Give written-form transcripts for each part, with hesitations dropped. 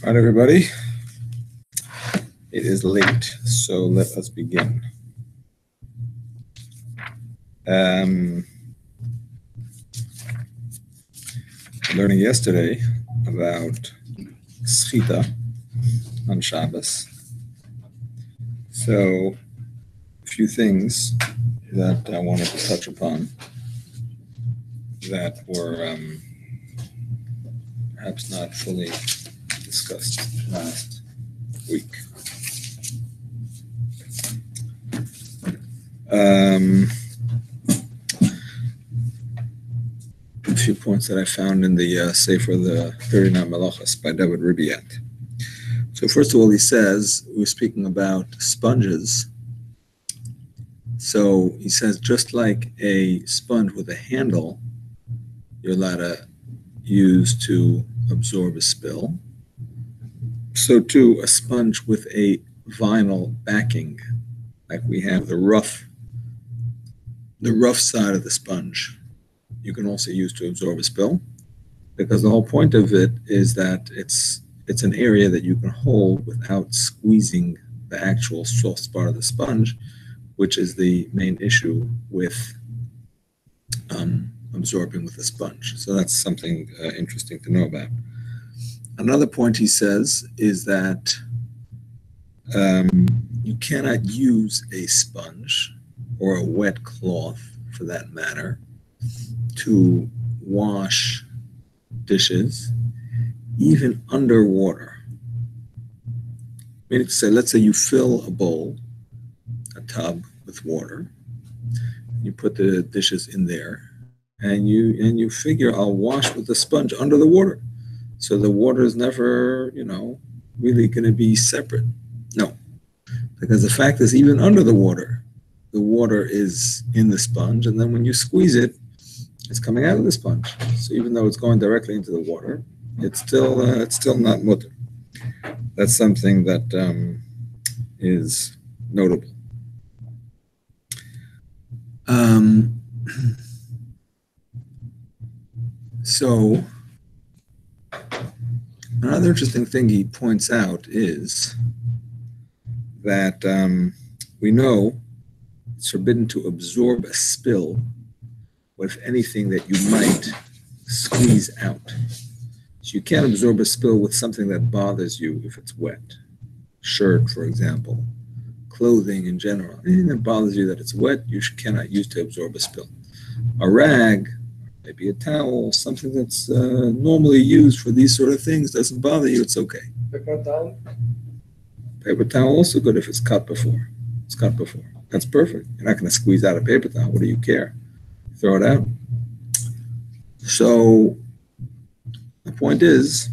All right, everybody. It is late, so let us begin. Learning yesterday about schita on Shabbos. So, a few things that I wanted to touch upon that were perhaps not fully discussed last week. A few points that I found in the Sefer, the 39 Malachas by David Ribiat. So first of all, he says, we're speaking about sponges. So he says, just like a sponge with a handle, you're allowed to use to absorb a spill. So too, a sponge with a vinyl backing, like we have the rough side of the sponge, you can also use to absorb a spill, because the whole point of it is that it's an area that you can hold without squeezing the actual soft part of the sponge, which is the main issue with absorbing with a sponge. So that's something interesting to know about. Another point he says is that you cannot use a sponge or a wet cloth, for that matter, to wash dishes, even underwater. Meaning to say, let's say you fill a tub with water, you put the dishes in there, and you figure, I'll wash with the sponge under the water. So the water is never, really going to be separate. No, because the fact is, even under the water is in the sponge, and then when you squeeze it, it's coming out of the sponge. So even though it's going directly into the water, it's still not mutter. That's something that is notable. So another interesting thing he points out is that we know it's forbidden to absorb a spill with anything that you might squeeze out. So you can't absorb a spill with something that bothers you if it's wet. Shirt, for example, clothing in general. Anything that bothers you that it's wet, you cannot use to absorb a spill. A rag, maybe a towel, something that's normally used for these sort of things doesn't bother you, it's okay. Paper towel? Paper towel also good if it's cut before. It's cut before. That's perfect. You're not going to squeeze out a paper towel. What do you care? Throw it out. So the point is,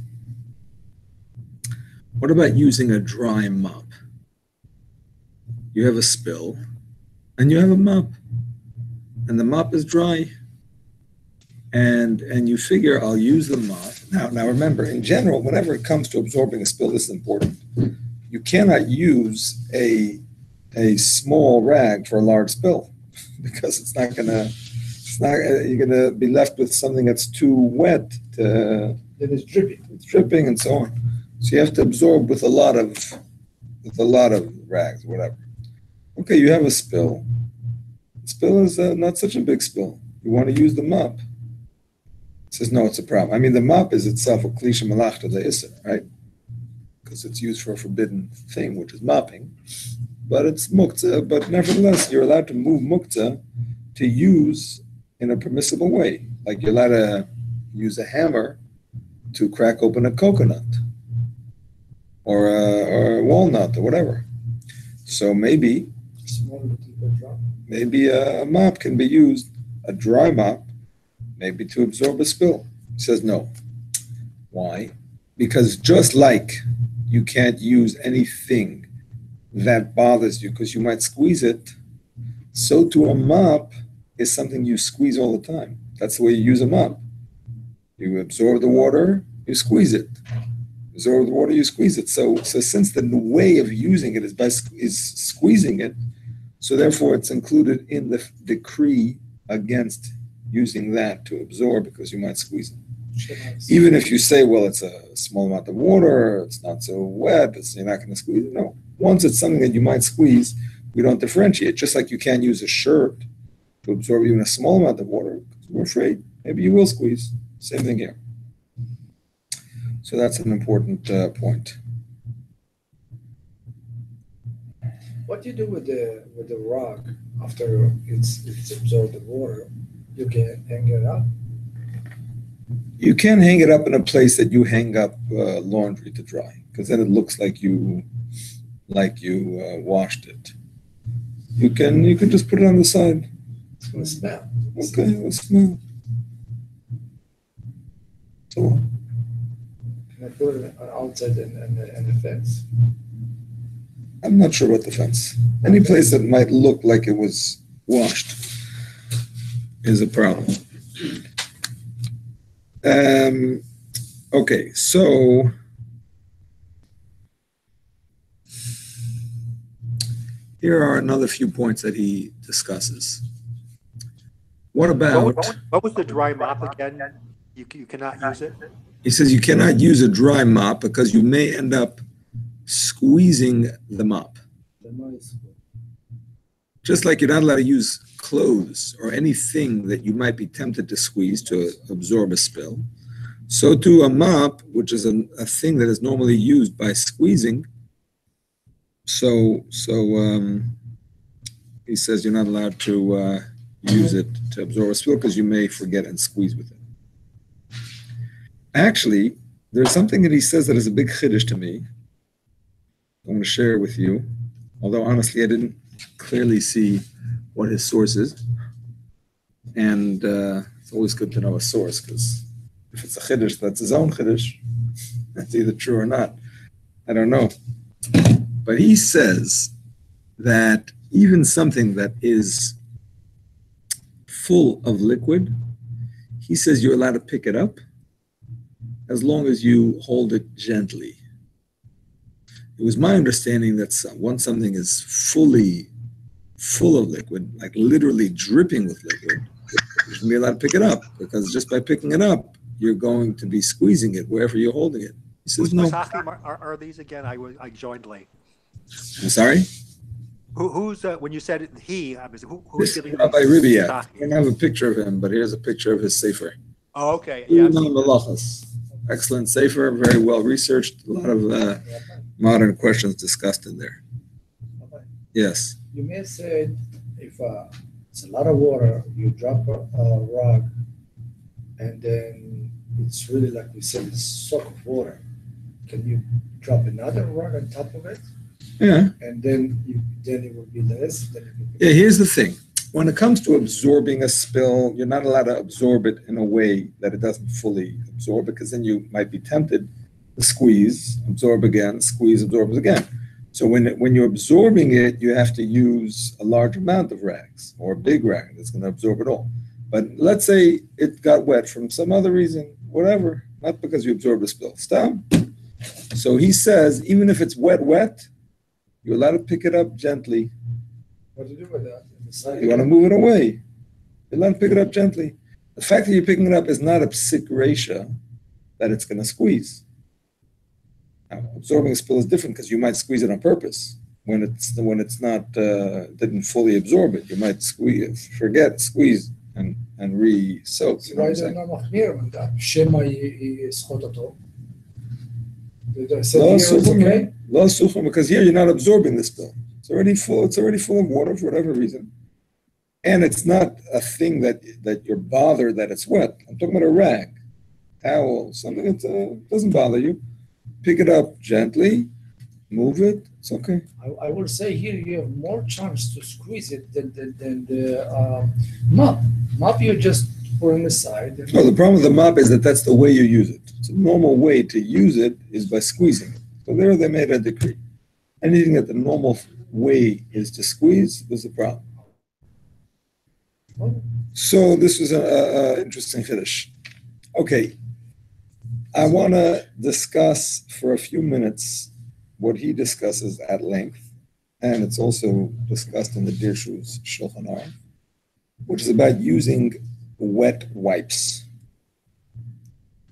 what about using a dry mop? You have a spill, and you have a mop, and the mop is dry, and you figure, I'll use the mop. Now remember, in general, whenever it comes to absorbing a spill, this is important. You cannot use a small rag for a large spill, because you're gonna be left with something that's too wet to. Then it's dripping. It's dripping and so on. So you have to absorb with a lot of rags, whatever. Okay, you have a spill. The spill is not such a big spill. You want to use the mop. It says no, it's a problem. I mean, the mop is itself a klisha malachta le'isser, right? Because it's used for a forbidden thing, which is mopping. But it's muktzah. But nevertheless, you're allowed to move muktzah to use in a permissible way. Like you're allowed to use a hammer to crack open a coconut or a walnut or whatever. So maybe a mop can be used, a dry mop, maybe to absorb a spill. He says no. Why? Because just like you can't use anything that bothers you because you might squeeze it, so too a mop is something you squeeze all the time. That's the way you use a mop. You absorb the water, you squeeze it. Absorb the water, you squeeze it. So since the way of using it is squeezing it, so therefore it's included in the decree against using that to absorb because you might squeeze it. Even if you say, well, it's a small amount of water, it's not so wet, you're not going to squeeze it. No. Once it's something that you might squeeze, we don't differentiate. Just like you can't use a shirt to absorb even a small amount of water, because we're afraid maybe you will squeeze. Same thing here. So that's an important point. What do you do with the rug after it's absorbed the water? You can hang it up. You can hang it up in a place that you hang up laundry to dry, because then it looks like you washed it. You can just put it on the side. It's gonna smell. Okay, it'll smell. So Can I put it outside in the fence? I'm not sure about the fence. Any place that might look like it was washed is a problem. Okay, so here are another few points that he discusses. What about... What was the dry mop again? You cannot use it? He says you cannot use a dry mop because you may end up squeezing the mop. Just like you're not allowed to use clothes or anything that you might be tempted to squeeze to absorb a spill, so too a mop, which is a thing that is normally used by squeezing. So he says you're not allowed to use it to absorb a spill because you may forget and squeeze with it. Actually, there's something that he says that is a big chiddush to me. I'm going to share it with you, although honestly I didn't clearly see what his source is. And it's always good to know a source, because if it's a chiddush, that's his own chiddush. That's either true or not. I don't know. But he says that even something that is full of liquid, he says you're allowed to pick it up as long as you hold it gently. It was my understanding that once something is fully full of liquid, like literally dripping with liquid, you shouldn't be allowed to pick it up, because just by picking it up, you're going to be squeezing it wherever you're holding it. He says, no. Are these again? I joined late. I'm sorry? Who's when you said he? Who's giving Rabbi Ribia. I don't have a picture of him, but here's a picture of his sefer. Oh, okay. Yeah. Excellent sefer, very well researched. A lot of modern questions discussed in there. Yes. You may have said if it's a lot of water, you drop a rug, and then it's really like we said, it's soak of water. Can you drop another rug on top of it? Yeah. And then it will be less. Yeah, here's the thing. When it comes to absorbing a spill, you're not allowed to absorb it in a way that it doesn't fully absorb, because then you might be tempted to squeeze, absorb again, squeeze, absorb again. So when you're absorbing it, you have to use a large amount of rags, or a big rag that's going to absorb it all. But let's say it got wet from some other reason, whatever, not because you absorbed the spill. Stop. So he says, even if it's wet, you're allowed to pick it up gently. What do you do with that? You want to move it away. You're allowed to pick it up gently. The fact that you're picking it up is not a psik resha that it's going to squeeze. Now, absorbing a spill is different, because you might squeeze it on purpose. When it's not didn't fully absorb it, you might squeeze and re-soak. You know what I'm saying? Because here you're not absorbing the spill. It's already full of water for whatever reason. And it's not a thing that you're bothered that it's wet. I'm talking about a rag, towel, something that doesn't bother you. Pick it up gently, move it, it's okay. I will say here you have more chance to squeeze it than the mop. Mop you just put on the side. No, the problem with the mop is that that's the way you use it. So the normal way to use it is by squeezing it. So there they made a decree. Anything that the normal way is to squeeze is a problem. So this was an interesting finish. Okay, I want to discuss for a few minutes what he discusses at length, and it's also discussed in the Dirshu's Shulchan Aruch, which is about using wet wipes.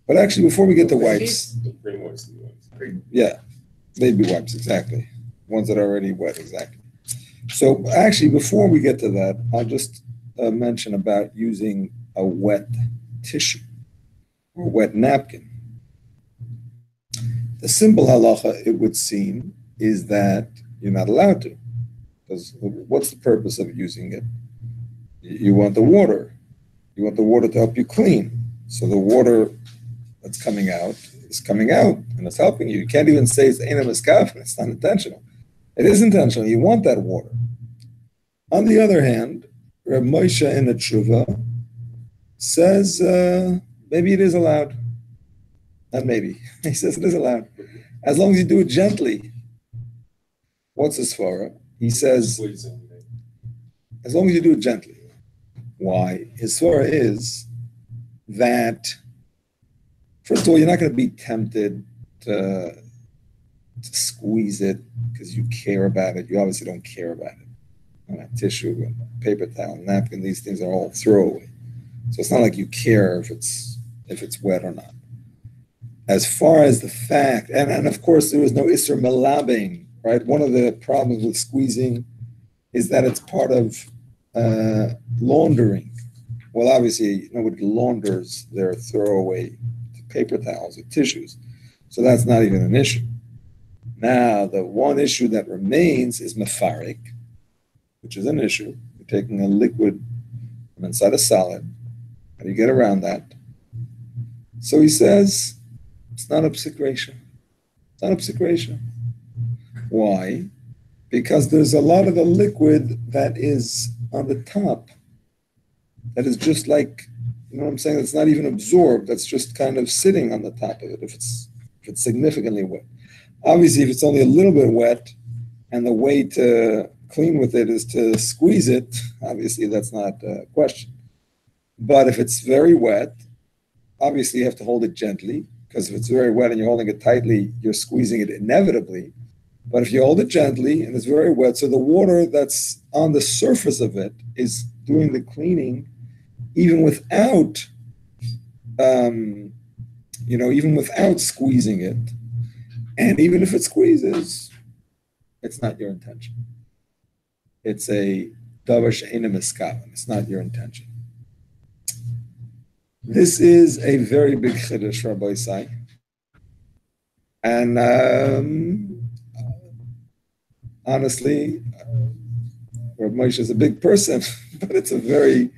But actually, before we get to wipes, Pre-moist ones. yeah, baby wipes, exactly. Ones that are already wet, exactly. So actually, before we get to that, I'll just mention about using a wet tissue or wet napkin. The simple halacha, it would seem, is that you're not allowed to. Because what's the purpose of using it? You want the water. You want the water to help you clean. So the water that's coming out is coming out and it's helping you. You can't even say it's eina miskaf, it's not intentional. It is intentional. You want that water. On the other hand, Reb Moshe in the Tshuva says maybe it is allowed. Not maybe. He says it is allowed. As long as you do it gently. What's his svara? He says, as long as you do it gently. Why? His svara is that, first of all, you're not going to be tempted to squeeze it because you care about it. You obviously don't care about it. Tissue, and paper towel, napkin, these things are all throwaway. So it's not like you care if it's wet or not. As far as the fact, and of course there was no Isser Melabein, right? One of the problems with squeezing is that it's part of laundering. Well, obviously, nobody launders their throwaway paper towels or tissues. So that's not even an issue. Now, the one issue that remains is mefarik, which is an issue. You're taking a liquid from inside a solid. How do you get around that? So he says, it's not a psikration. It's not a psikration. Why? Because there's a lot of the liquid that is on the top. That is just like, you know what I'm saying? It's not even absorbed. That's just kind of sitting on the top of it if it's significantly wet. Obviously, if it's only a little bit wet and the way to clean with it is to squeeze it, obviously that's not a question. But if it's very wet, obviously you have to hold it gently, because if it's very wet and you're holding it tightly, you're squeezing it inevitably. But if you hold it gently and it's very wet, so the water that's on the surface of it is doing the cleaning even without, even without squeezing it. And even if it squeezes, it's not your intention. It's a davar she'eina miskaven. It's not your intention. This is a very big chiddush, Rabbi Isai. And honestly, Rabbi Moshe is a big person, but it's a very,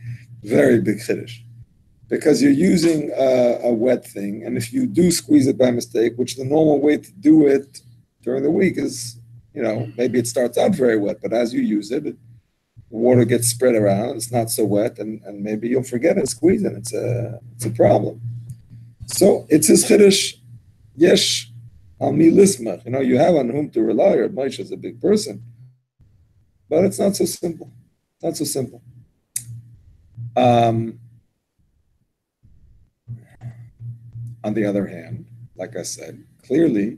very big chiddush. Because you're using a wet thing, and if you do squeeze it by mistake, which the normal way to do it during the week is, maybe it starts out very wet, but as you use it, water gets spread around, it's not so wet, and maybe you'll forget it, squeeze it, it's a problem. So it's his chiddush, yesh al mi lismach, you have on whom to rely, or Moshe is a big person, but it's not so simple, not so simple. On the other hand, like I said, clearly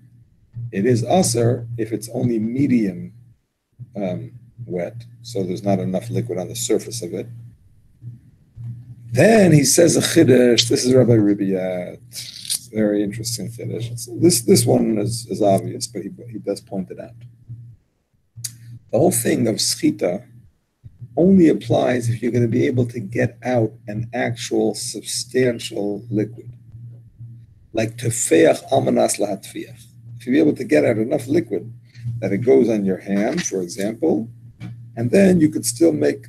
it is asr if it's only medium wet, so there's not enough liquid on the surface of it. Then he says a chiddush. This is Rabbi Ribiyat. Very interesting chiddush. This one is obvious, but he does point it out. The whole thing of schita only applies if you're going to be able to get out an actual substantial liquid. Like tefeach almanas lahatfiach. If you're able to get out enough liquid that it goes on your hand, for example, and then you could still make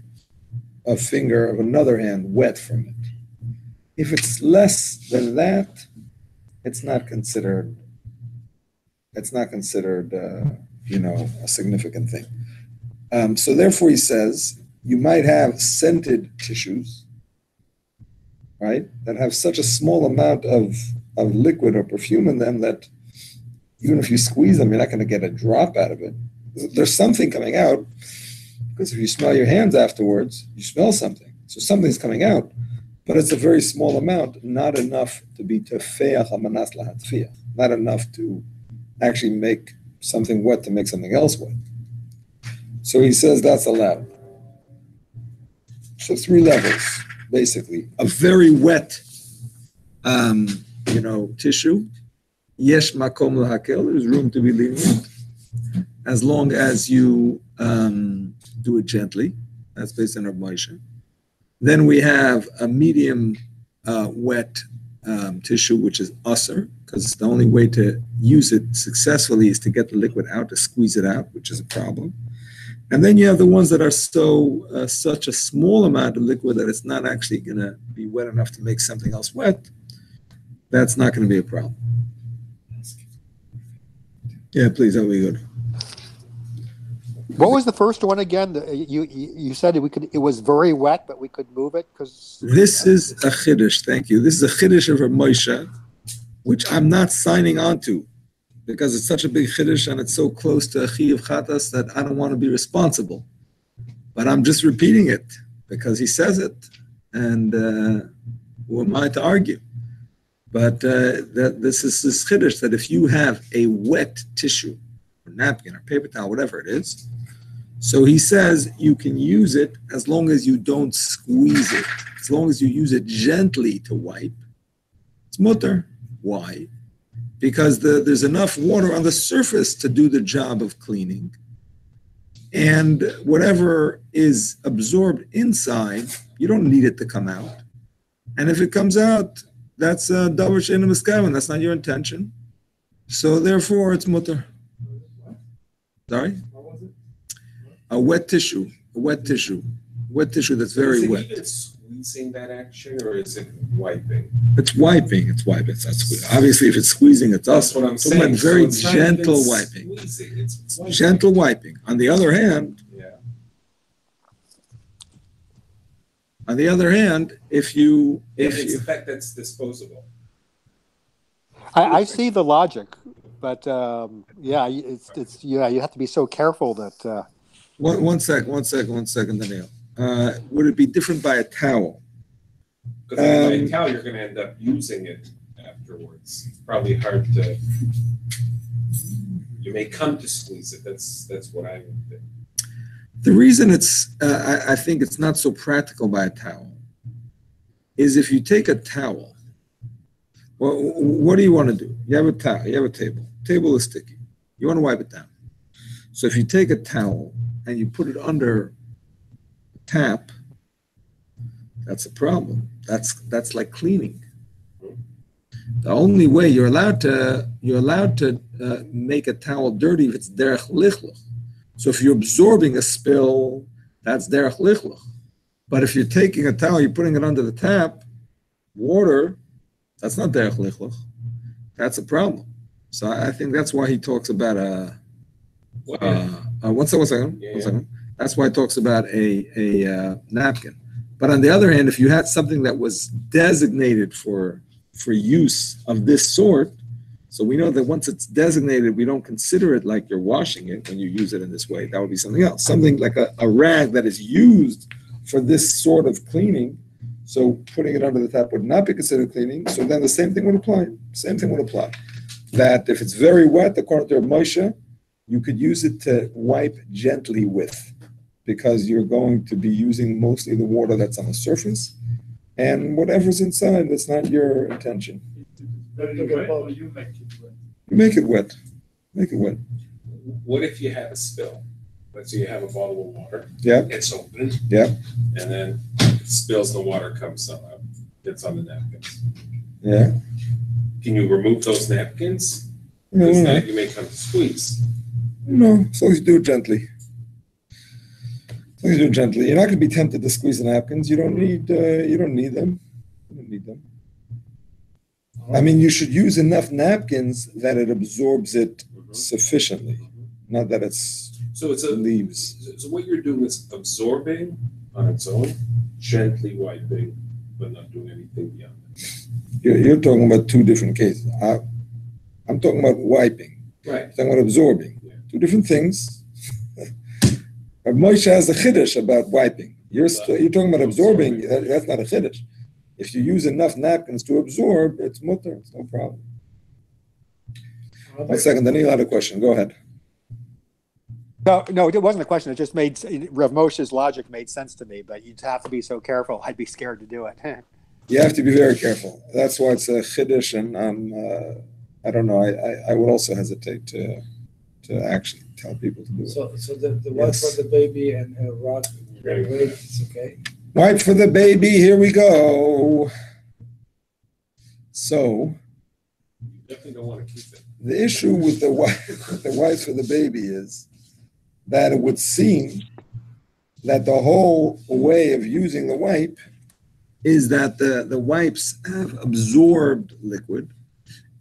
a finger of another hand wet from it. If it's less than that, it's not considered a significant thing. So therefore he says, you might have scented tissues, right, that have such a small amount of liquid or perfume in them that even if you squeeze them, you're not going to get a drop out of it. There's something coming out, because if you smell your hands afterwards, you smell something. So something's coming out, but it's a very small amount, not enough to be tefeach hamanas lahatfiach, not enough to actually make something wet to make something else wet. So he says that's allowed. So 3 levels, basically. A very wet tissue, yesh makom lahakel, there's room to be lenient, as long as you do it gently. That's based on Rav Moshe. Then we have a medium wet tissue, which is usser, because the only way to use it successfully is to get the liquid out, to squeeze it out, which is a problem. And then you have the ones that are such a small amount of liquid that it's not actually going to be wet enough to make something else wet. That's not going to be a problem. Yeah, please, that'll be good. What was the first one again? You said it was very wet, but we could move it because this is a chiddush. Thank you. This is a chiddush of Rav Moshe, which I'm not signing on to, because it's such a big chiddush and it's so close to a chiyuv chatas that I don't want to be responsible. But I'm just repeating it because he says it, and who am I to argue? But that this is this chiddush that if you have a wet tissue, or napkin, or paper towel, whatever it is, so he says you can use it as long as you don't squeeze it, as long as you use it gently to wipe. It's mutter. Why? Because there's enough water on the surface to do the job of cleaning. And whatever is absorbed inside, you don't need it to come out. And if it comes out, that's a davar she'eino miskaven. That's not your intention. So therefore, it's mutter. Sorry? A wet tissue that's very wet. Is it squeezing that action, or is it wiping? It's wiping. It's obviously if it's squeezing, it's That's also. what I'm talking about saying. very So it's not gentle even wiping. Squeezing, it's wiping. Gentle wiping. On the other hand, if you it's the fact that's disposable. I see the logic, but it's you have to be so careful that. one second, Daniel. Would it be different by a towel? Because by a towel, you're going to end up using it afterwards. It's probably hard to. You may come to squeeze it. That's what I would think. The reason I think it's not so practical by a towel is if you take a towel. Well, what do you want to do? You have a towel. You have a table. Table is sticky. You want to wipe it down. So if you take a towel and you put it under a tap, that's a problem. That's like cleaning. The only way you're allowed to make a towel dirty if it's derech lichluch. So if you're absorbing a spill, that's derech lichluch. But if you're taking a towel, you're putting it under the tap, water, that's not derech lichluch. That's a problem. So I think that's why he talks about one second. That's why he talks about a napkin. But on the other hand, if you had something that was designated for use of this sort, so we know that once it's designated, we don't consider it like you're washing it when you use it in this way. That would be something else. Something like a rag that is used for this sort of cleaning. So putting it under the tap would not be considered cleaning. So then the same thing would apply. That if it's very wet, according to Moshe, you could use it to wipe gently with, because you're going to be using mostly the water that's on the surface. And whatever's inside, that's not your intention. You Make it wet. What if you have a spill? Let's say you have a bottle of water. Yeah. It's open. Yeah. And then it spills, the water comes up, gets on the napkins. Yeah. Can you remove those napkins? No, Because no. now you may come to squeeze. No, as long as you do it gently. You're not going to be tempted to squeeze the napkins. You don't need them. I mean, you should use enough napkins that it absorbs it sufficiently, not that it's leaves. So what you're doing is absorbing on its own, gently wiping, but not doing anything beyond that. You're talking about two different cases. I'm talking about wiping. Right. I'm talking about absorbing. Yeah. Two different things. Moshe has a chiddush about wiping. You're talking about absorbing. That's not a chiddush. If you use enough napkins to absorb, it's mutter. It's no problem. 1 second. Daniel had a question. Go ahead. No, it wasn't a question. It just made Rav Moshe's logic made sense to me. But you'd have to be so careful. I'd be scared to do it. You have to be very careful. That's why it's a chiddush, and I don't know. I would also hesitate to actually tell people to do it. So the wipe for the baby and her rod, Very weight, it's okay. Wipe for the baby. Here we go. So You definitely don't want to keep it. the issue with the wipes for the baby is that it would seem that the whole way of using the wipe is that the wipes have absorbed liquid.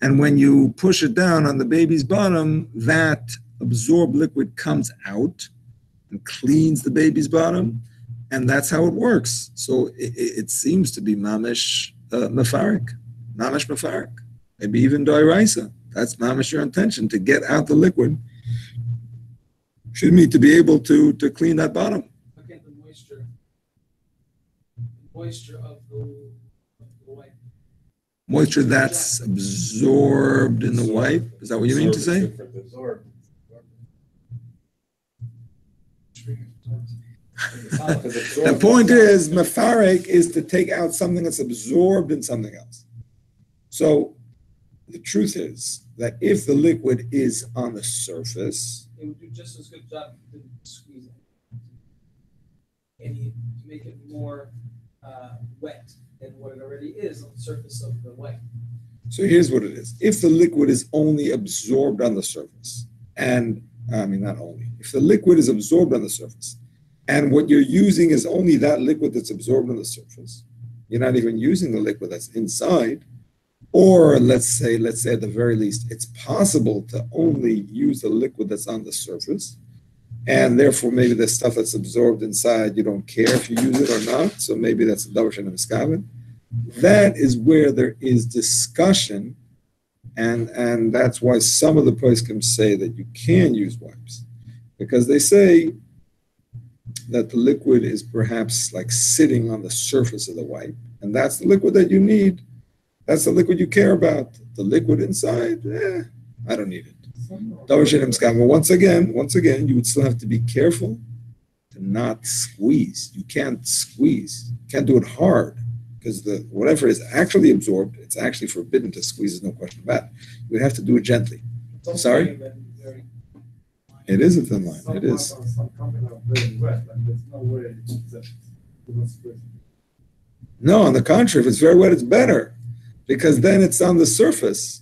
And when you push it down on the baby's bottom, that absorbed liquid comes out and cleans the baby's bottom. And that's how it works. So it seems to be mamish mefarik, mamish mefarik, maybe even doiraisa. That's mamish your intention, to get out the liquid. Should me to be able to clean that bottom. Again, the moisture of the wipe. Moisture that's absorbed in the wipe. Is that what you mean to say? Absorb. The point is, mefarik is to take out something that's absorbed in something else. So the truth is that if the liquid is on the surface, It would do just as good job to squeeze it. And you to make it more wet than what it already is on the surface of the wipe. so here's what it is. If the liquid is only absorbed on the surface, and I mean, not only, if the liquid is absorbed on the surface, and what you're using is only that liquid that's absorbed on the surface, you're not even using the liquid that's inside, or let's say at the very least, it's possible to only use the liquid that's on the surface, and therefore maybe the stuff that's absorbed inside, you don't care if you use it or not, so maybe that's a davar she'eino miskaven. That is where there is discussion, and that's why some of the poskim say that you can use wipes, because they say that the liquid is perhaps like sitting on the surface of the wipe, and that's the liquid that you need. That's the liquid you care about. The liquid inside, I don't need it. Davar she'eino miskaven. Once again, you would still have to be careful to not squeeze. You can't squeeze. You can't do it hard, because whatever is actually absorbed, it's actually forbidden to squeeze. There's no question about it. You would have to do it gently. Sorry? It is a thin line. It is. Some companies are very wet, and there's no way that you don't squeeze. No, on the contrary, if it's very wet, it's better, because then it's on the surface.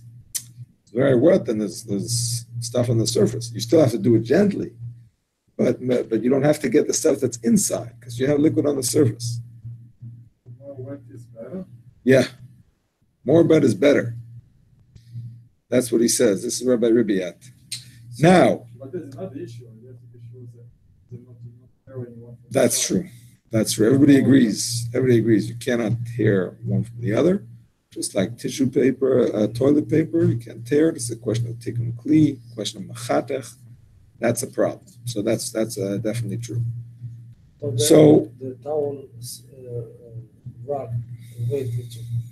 It's very wet, then there's stuff on the surface. You still have to do it gently, but you don't have to get the stuff that's inside, because you have liquid on the surface. More wet is better. Yeah, more wet is better. That's what he says. This is Rabbi Ribiat. Now, But there's another issue. There's the issue that they're not there when you want them. that's true. That's true. Everybody agrees. Everybody agrees. You cannot tear one from the other. Just like tissue paper, toilet paper, you can't tear it. It's a question of tikkun kli, question of machatech. That's a problem. So that's definitely true. So the towel rug, weight,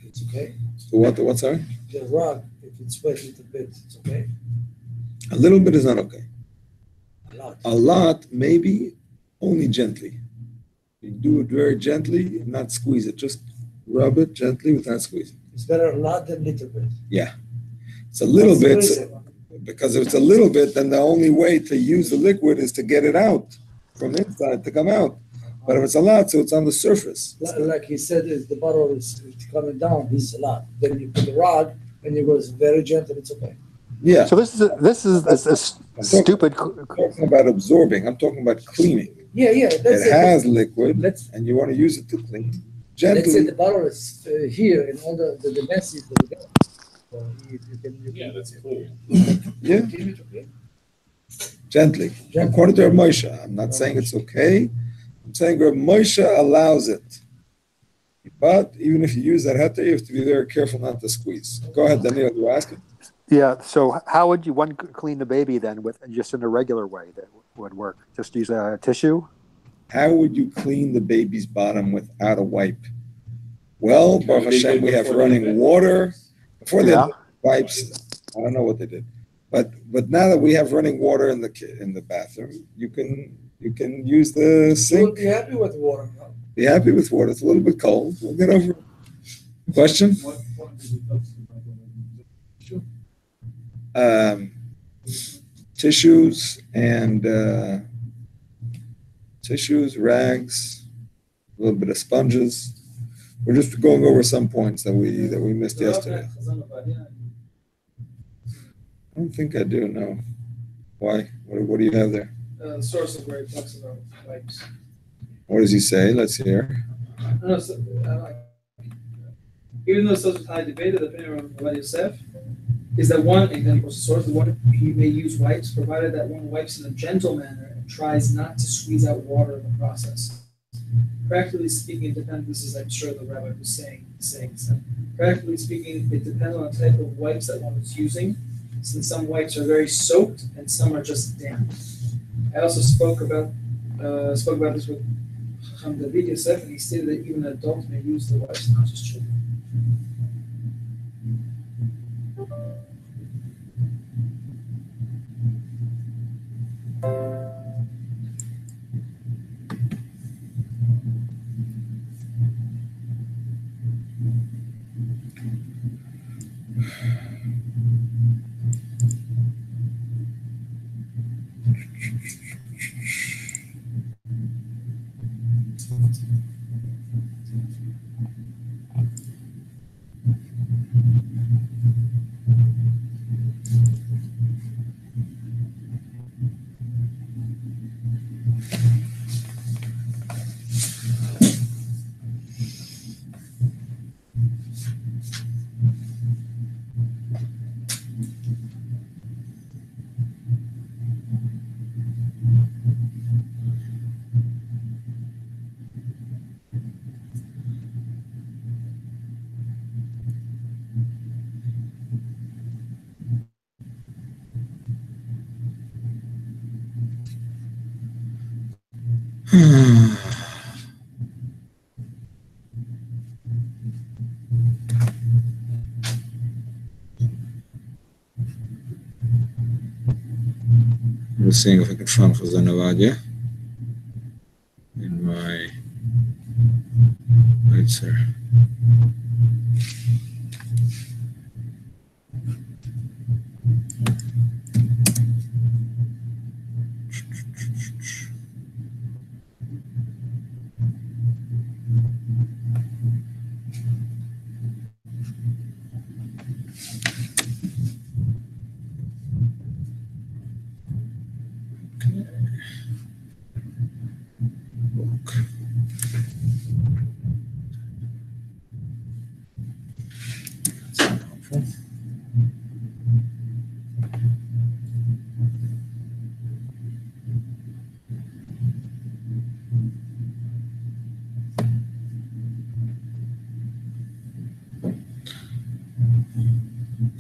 it's okay. what? Sorry, The rug, if it's wet a little bit, it's okay. a little bit is not okay. A lot. A lot, maybe, only gently. You do it very gently, not squeeze it. Just rub it gently without squeezing. It's better a lot than little bit. Yeah, it's a little bit. Squeeze it. Because if it's a little bit, then the only way to use the liquid is to get it out from inside to come out. But if it's a lot, so it's on the surface. Like he said, if the bottle is coming down, this is a lot. Then you put the rod, and it goes very gentle, it's okay. Yeah, So this is a stupid. I'm talking about absorbing. I'm talking about cleaning. Yeah, that's It has liquid, Let's and you want to use it to clean let's say gently. the bottle is here, and all the mess is there. So you can Yeah, that's cool. Yeah, keep it okay. gently. According to Rav Moshe, I'm not saying it's okay. I'm saying Rav Moshe allows it. But even if you use that heter, you have to be very careful not to squeeze. Go ahead, Daniel, you ask it. Yeah. So how would you clean the baby then with just in a regular way that would work? Just use a tissue. How would you clean the baby's bottom without a wipe? Well, Baruch Hashem, we have running water. Before they did wipes, I don't know what they did, but now that we have running water in the bathroom, you can use the You will sink. be happy with water, no? Be happy with water. It's a little bit cold. We'll get over it. Question? What point did you touch the microwave? Tissues and rags, a little bit of sponges. We're just going over some points that we missed yesterday. I don't think I do. No. Why? What do you have there? The source of where he talks about wipes. What does he say? Let's hear. No, so, even though such a high debated, the opinion of Rabbi Yosef is that one, and then of course the source, the one he may use wipes, provided that one wipes in a gentle manner and tries not to squeeze out water in the process. Practically speaking, it depends. This is, I'm sure, the rabbi was saying. So practically speaking, it depends on the type of wipes that one is using, since some wipes are very soaked and some are just damp. I also spoke about this with David Yosef, and he stated that even adults may use the wipes, not just children. I'm just seeing if I can find Chazon Avadia in my right, sir.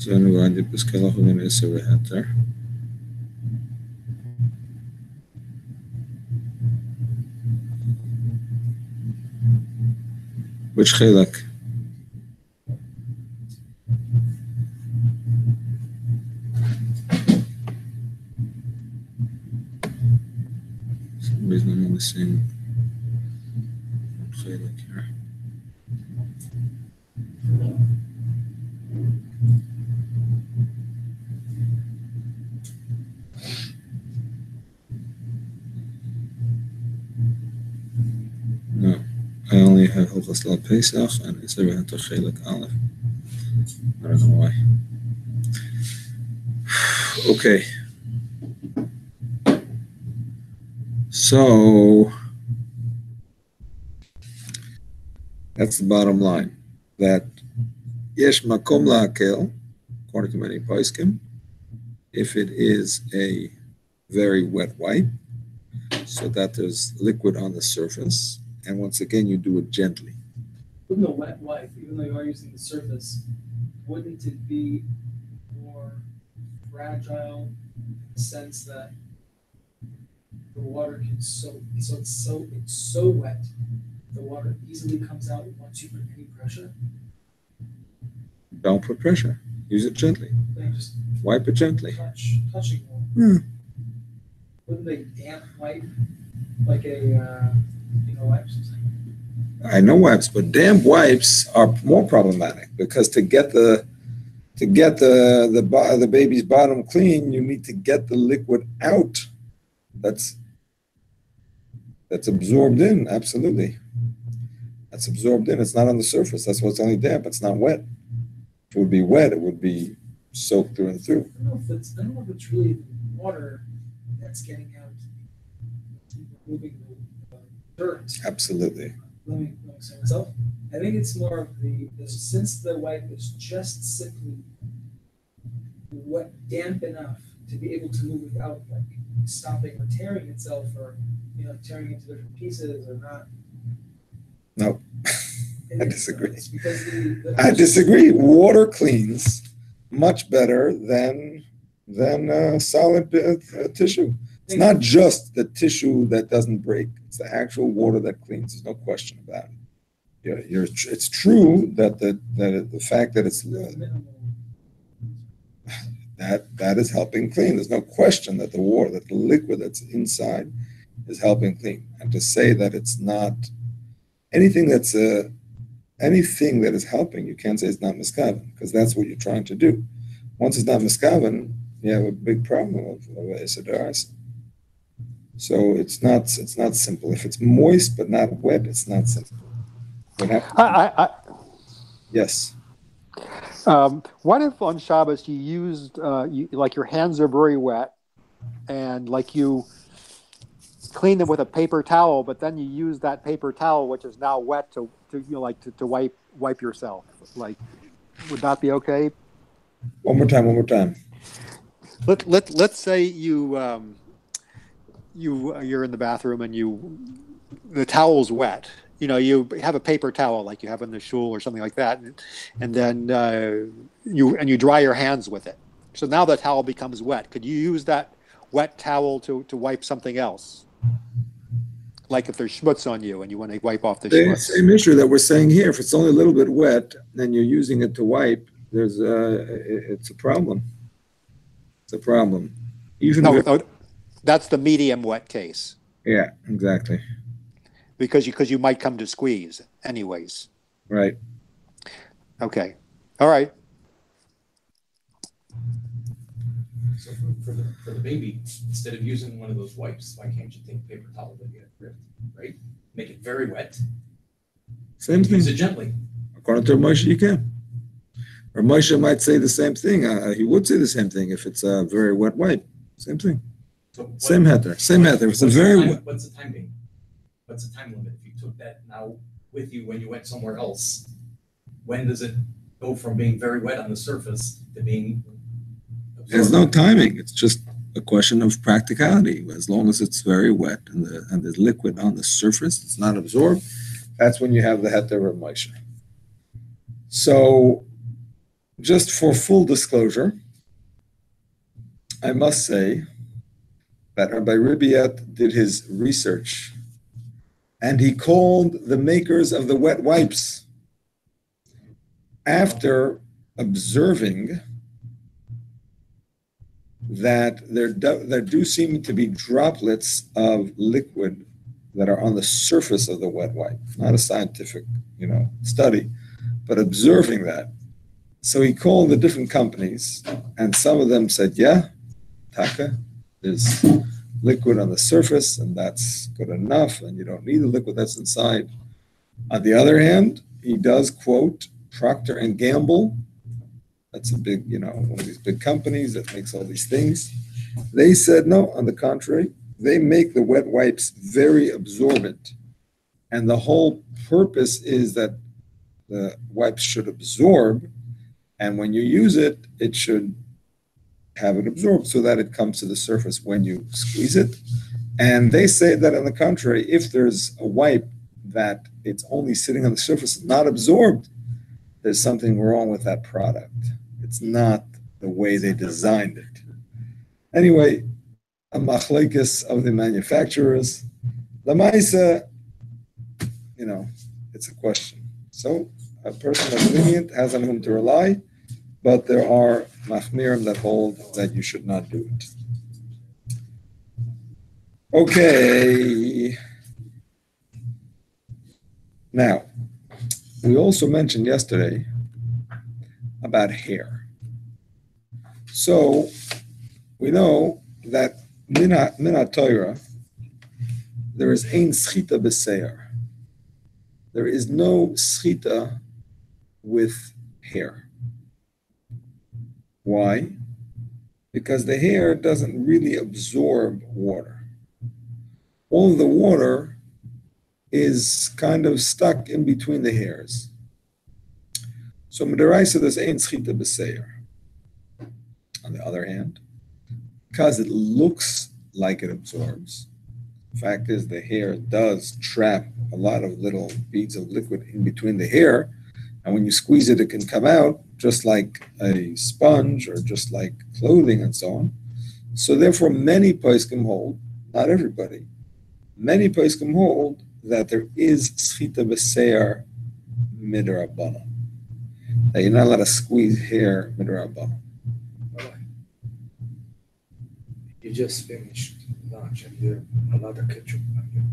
So anyway, the Peskelach Umin is a heter. Which chilek? Some reason I'm only seeing one chilek here. No, I only have Hilchos La Pesach and it's ever had to Chelek Aleph. I don't know why. Okay. So that's the bottom line. That Yesh Makom La'akel, according to many poskim, if it is a very wet wipe, so that there's liquid on the surface, and once again you do it gently. With no wet wipe, even though you are using the surface, wouldn't it be more fragile in the sense that the water can soak? So it's so wet, the water easily comes out once you put any pressure. Don't put pressure. Use it gently. They just Wipe it gently. touching more. Hmm. Wouldn't they damp wipe like a wipe something? I know wipes, but damp wipes are more problematic because to get the baby's bottom clean, you need to get the liquid out. That's absorbed in. Absolutely, that's absorbed in. It's not on the surface. That's why it's only damp. It's not wet. If it would be wet, it would be soaked through and through. I don't know if it's really the water that's getting out, moving the dirt. Absolutely. Let me explain myself. I think it's more of since the wipe is just simply wet, damp enough to be able to move without like stopping or tearing itself, or tearing into different pieces or not. No, I disagree. It's because I disagree. Water cleans much better than solid tissue. It's not just the tissue that doesn't break. It's the actual water that cleans. There's no question about it. It's true that the fact that it's that is helping clean. There's no question that the water, that the liquid that's inside is helping clean. And to say that it's not anything that is helping, you can't say it's not miskaven, because that's what you're trying to do. Once it's not miskaven, you have a big problem of Esadarasa. So it's not simple. If it's moist but not wet, it's not simple. Yes. What if on Shabbos you used like your hands are very wet, and like you clean them with a paper towel, but then you use that paper towel which is now wet to wipe yourself? Like, would that be okay? One more time. Let's say you're in the bathroom and the towel's wet. You have a paper towel like you have in the shul or something like that, and then you dry your hands with it. So now the towel becomes wet. Could you use that wet towel to wipe something else? Like if there's schmutz on you and you want to wipe off the schmutz. Same issue that we're saying here. If it's only a little bit wet and you're using it to wipe, it's a problem. It's a problem. That's the medium wet case. Yeah, exactly. Because you might come to squeeze anyways. Right. Okay. All right. So for the baby, instead of using one of those wipes, why can't you take paper towel that get ripped, right? Make it very wet. Same thing. Use it gently. According to Moshe, you can. Or Moshe might say the same thing. He would say the same thing if it's a very wet wipe. Same thing. So Same heter. It's a very wet. What's the time being? What's the time limit? If you took that now with you when you went somewhere else, when does it go from being very wet on the surface to being absorbed? There's no timing. It's just a question of practicality. As long as it's very wet and there's liquid on the surface, it's not absorbed, that's when you have the heter of Moshe. So, just for full disclosure, I must say that Rabbi Ribiat did his research, and he called the makers of the wet wipes after observing that there do seem to be droplets of liquid that are on the surface of the wet wipe. Not a scientific, study, but observing that. So he called the different companies, and some of them said, yeah, taka, there's liquid on the surface, and that's good enough, and you don't need the liquid that's inside. On the other hand, he does quote Procter & Gamble. That's a big, one of these big companies that makes all these things. They said, no, on the contrary, they make the wet wipes very absorbent. And the whole purpose is that the wipes should absorb, and when you use it, it should have it absorbed so that it comes to the surface when you squeeze it. And they say that on the contrary, if there's a wipe that it's only sitting on the surface, not absorbed, there's something wrong with that product. It's not the way they designed it. Anyway, a machlekes of the manufacturers. Lamaisa, it's a question. So a person that's lenient has on whom to rely, but there are machmirim that hold that you should not do it. Okay. Now, we also mentioned yesterday about hair. So we know that mina Torah, there is ein schita b'seir. There is no schita with hair. Why? Because the hair doesn't really absorb water. All of the water is kind of stuck in between the hairs. So Midaraisa, there's ein schita b'seir. On the other hand, because it looks like it absorbs, the fact is the hair does trap a lot of little beads of liquid in between the hair, and when you squeeze it, it can come out just like a sponge or just like clothing and so on. So therefore, many poskim hold, not everybody, many poskim hold that there is schita b'seir midrabanan. That you're not allowed to squeeze hair midrabanan. You just finished lunch and you have a lot of ketchup on your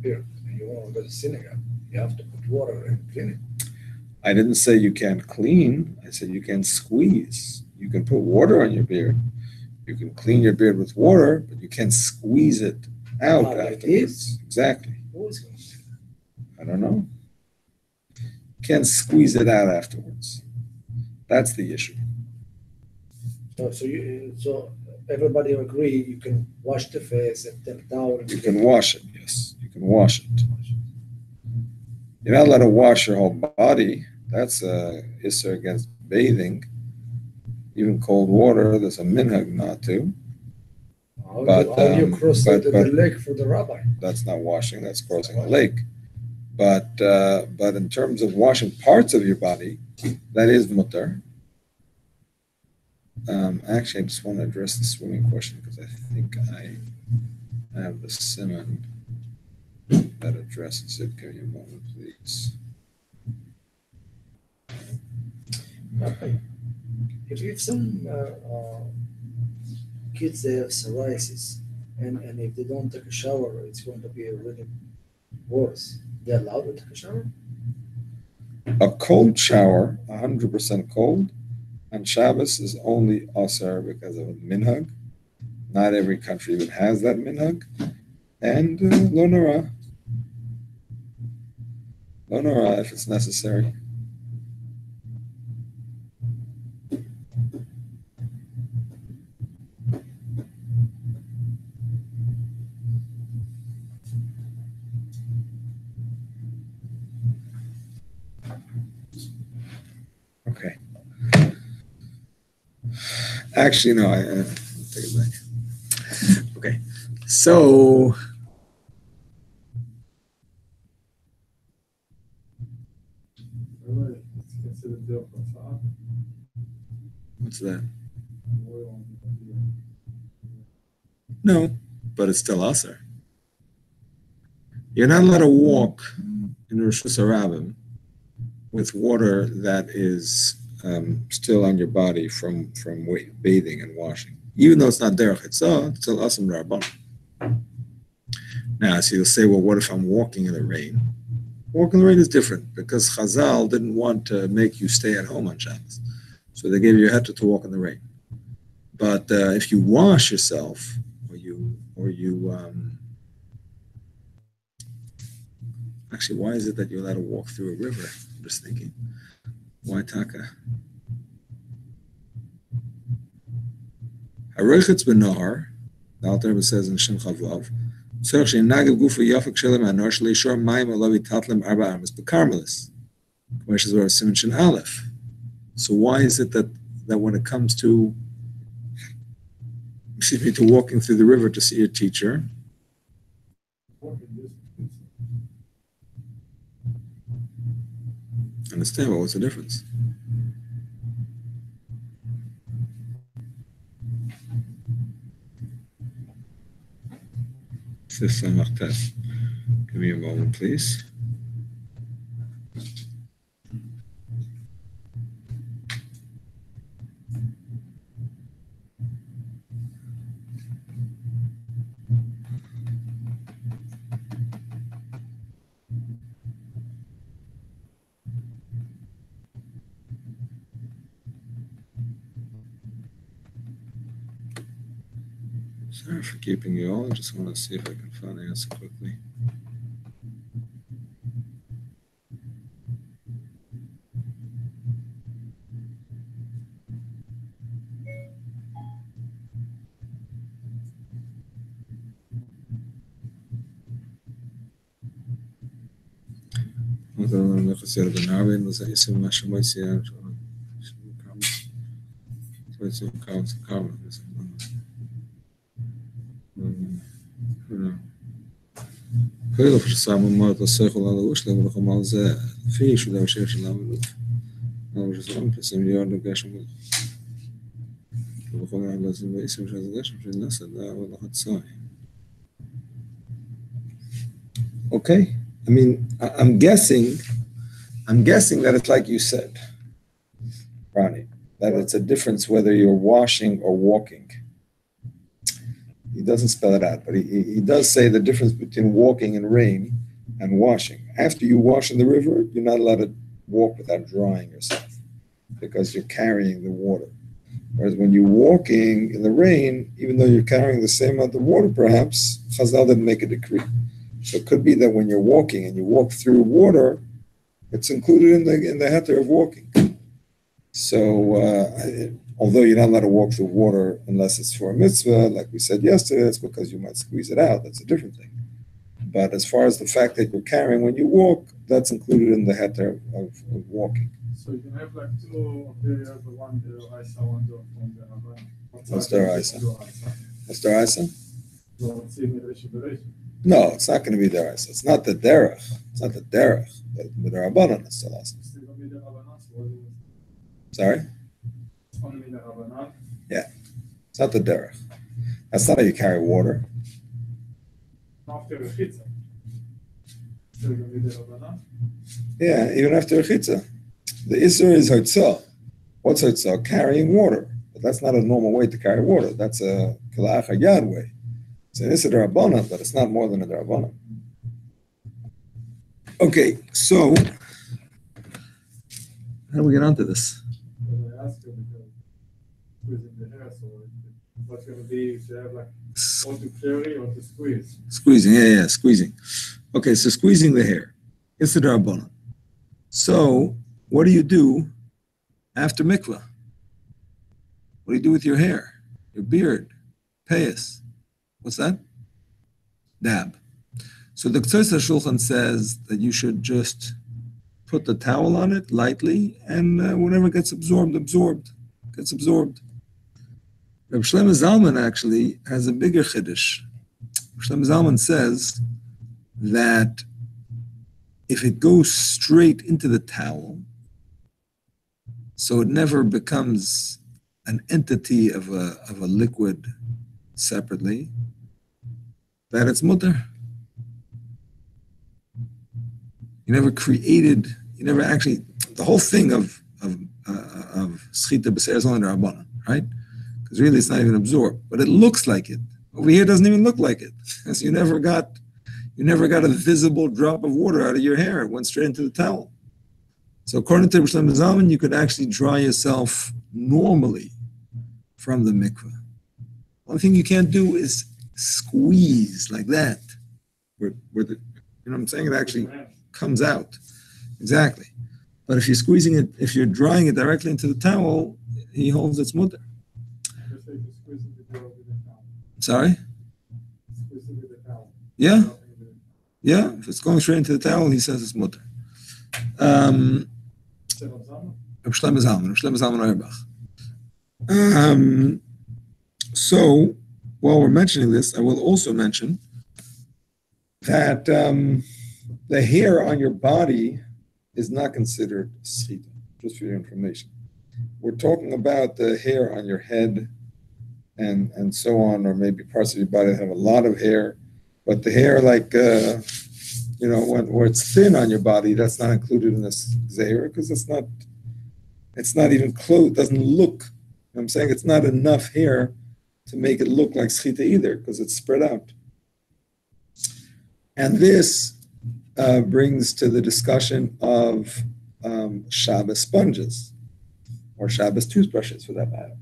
beard and you want to go to synagogue. You have to put water and clean it. I didn't say you can't clean. I said you can squeeze. You can put water on your beard. You can clean your beard with water, but you can't squeeze it out Like afterwards. this? Exactly. Who is going to do that? I don't know. You can't squeeze it out afterwards. That's the issue. So everybody agree you can wash the face and take towel. And You can wash it, yes. You can wash it. You're not allowed to wash your whole body. That's a issur against bathing. Even cold water, there's a minhag not to. How do you cross the lake for the rabbi? That's not washing, that's crossing a lake. But in terms of washing parts of your body, that is mutar. Actually, I just want to address the swimming question because I think I have the Siman that addresses it. Give me a moment, please. If some kids they have psoriasis and if they don't take a shower, it's going to be really worse. They're allowed to take a shower? A cold shower, 100% cold, on Shabbos is only asar because of a minhag. Not every country even has that minhag. And lo nara. Lo nara if it's necessary. Okay. Actually, no, I take it back. Okay. So, Alright, it's considered deal for Sa'a. what's that? Oil on the beard. No, but it's still asar. You're not allowed to walk in Rosh Hashanah with water that is still on your body from bathing and washing. Even though it's not derech etzah, it's still asam rabban. Now, so you'll say, well, what if I'm walking in the rain? Walking in the rain is different because Chazal didn't want to make you stay at home on Shabbos. So they gave you a heter to walk in the rain. But if you wash yourself, or you actually, why is it that you're allowed to walk through a river? I'm just thinking. Why taka? Haroichetz b'nahar, the Alter Rebbe says in Shem Chavav, tzorich she'nagav gufa yafak shelem anor shleishor mayim olav tatlem arba armas b'karmelis. Which is where Siman Shin Aleph. So why is it that when it comes to walking through the river to see your teacher, understand, but what's the difference? Give me a moment, please. Sorry for keeping you all. I just want to see if I can find the answer quickly. Hilchos Shabbos Mart Seichel Ala Ushla V'Lachom Al Zeh Fi Shudav Shir Shalom Elut Al Rizom Pesim Yod Geshem V'Lachom Al Lazim V'Isim Shaz Geshem Shil Nasa Da V'Lachat Tzai. Okay, I mean, I'm guessing that it's like you said, Ronnie, that it's a difference whether you're washing or walking. He doesn't spell it out, but he does say the difference between walking in rain and washing. After you wash in the river, you're not allowed to walk without drying yourself because you're carrying the water. Whereas when you're walking in the rain, even though you're carrying the same amount of water, perhaps, Chazal didn't make a decree. So it could be that when you're walking and you walk through water, it's included in the heter of walking. So although you're not allowed to walk through water unless it's for a mitzvah, like we said yesterday, it's because you might squeeze it out. That's a different thing. But as far as the fact that you're carrying when you walk, that's included in the heter of walking. So you can have like two periods, one the Isa, one the from the Havana. What's the Isa? What's the Isa? No, it's not going to be the Isa. It's not the derech. It's not the derech. But the Rabbanan is still Isa. Sorry? Yeah. It's not the derech. That's not how you carry water. Yeah, even after a chitza. The Isser is Hartzah. What's Hartzah? Carrying water. But that's not a normal way to carry water. That's a Kilach Hayad way. It's an Isser D'Rabbanan, but it's not more than a D'Rabbanan. Okay, so how do we get onto this? I asked you because squeezing the hair, so what's going to be if you have like or to carry or to squeeze? Squeezing, yeah, squeezing. Okay, so squeezing the hair. It's the D'Rabbanan. So what do you do after mikvah? What do you do with your hair, your beard, payas? What's that? Dab. So the K'tzos HaShulchan says that you should just put the towel on it lightly, and whatever gets absorbed. Reb Shlomo Zalman actually has a bigger chiddush. Reb Shlomo Zalman says that if it goes straight into the towel, so it never becomes an entity of a liquid separately, that it's mutter. You never actually, the whole thing of schita b'seir is only Rabbanan, right? Because really it's not even absorbed, but it looks like it. Over here it doesn't even look like it. So you never got a visible drop of water out of your hair. It went straight into the towel. So according to Reb Shlomo Zalman, you could actually dry yourself normally from the mikveh. One thing you can't do is squeeze like that. Where the, you know what I'm saying? It actually comes out. Exactly. But if you're squeezing it, if you're drying it directly into the towel, he holds its mutter. Sorry? Yeah. Yeah. If it's going straight into the towel, he says it's mutter. Reb Shlomo Zalman Auerbach. So, while we're mentioning this, I will also mention that the hair on your body is not considered schita, just for your information. We're talking about the hair on your head and so on, or maybe parts of your body that have a lot of hair, but the hair where it's thin on your body, that's not included in this zera because it's not even close, it doesn't look, I'm saying it's not enough hair to make it look like schita either because it's spread out. And this brings to the discussion of Shabbos sponges or Shabbos toothbrushes for that matter.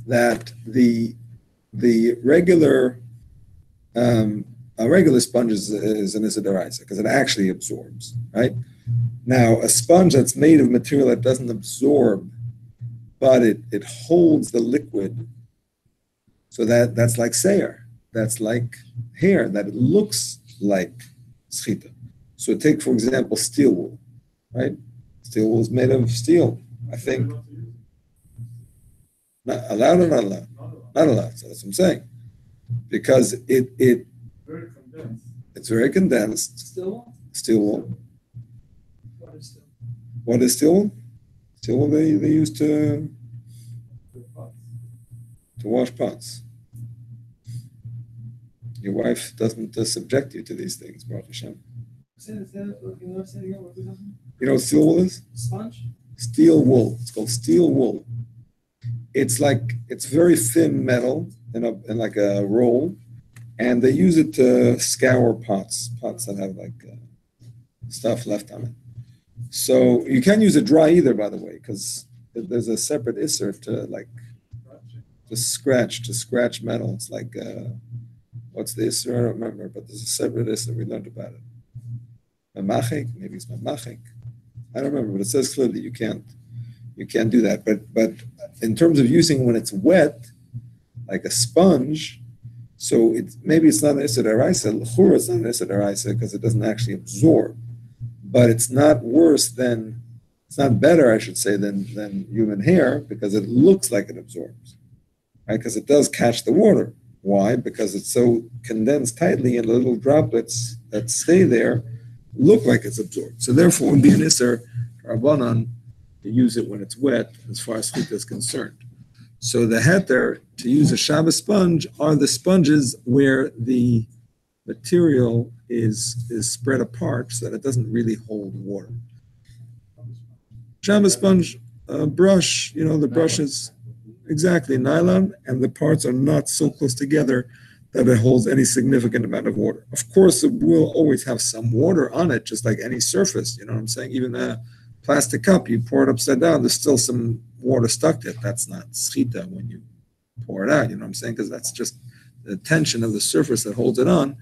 That the the regular a regular sponge is an Isidaraisa because it actually absorbs, right? Now, a sponge that's made of material that doesn't absorb, but it holds the liquid, so that's like seir, that's like hair, that it looks like schita. So take, for example, steel wool, right? Steel wool is made of steel, I think. Not allowed or not allowed? Not allowed, so that's what I'm saying. Because Very condensed. it's very condensed. Still? Steel wool. What is still? What is steel wool? Steel wool they use to wash pots. Your wife doesn't subject you to these things, Baruch Hashem. You know what steel wool is? Sponge? Steel wool. It's called steel wool. It's very thin metal in like a roll, and they use it to scour pots that have like stuff left on it. So you can't use it dry either, by the way, because there's a separate isser to scratch metal. It's like what's the isser? I don't remember, but there's a separate isser. We learned about it. Mamachik, maybe it's mamachik. I don't remember, but it says clearly you can't do that. But in terms of using when it's wet, like a sponge, so maybe it's not an Issa D'Oraisa. L'chura, it's not an Issa D'Oraisa because it doesn't actually absorb. But it's not better, I should say, than human hair because it looks like it absorbs, right? Because it does catch the water. Why? Because it's so condensed tightly and the little droplets that stay there look like it's absorbed. So therefore, it would be an Isser Rabbanan to use it when it's wet as far as chita is concerned. So the heter to use a Shabbos sponge are the sponges where the material is spread apart so that it doesn't really hold water. Shabbos sponge, brush, the brush is exactly nylon, and the parts are not so close together that it holds any significant amount of water. Of course, it will always have some water on it, just like any surface, you know what I'm saying? Even a plastic cup, you pour it upside down, there's still some water stuck to it. That's not schita when you pour it out, you know what I'm saying? Because that's just the tension of the surface that holds it on.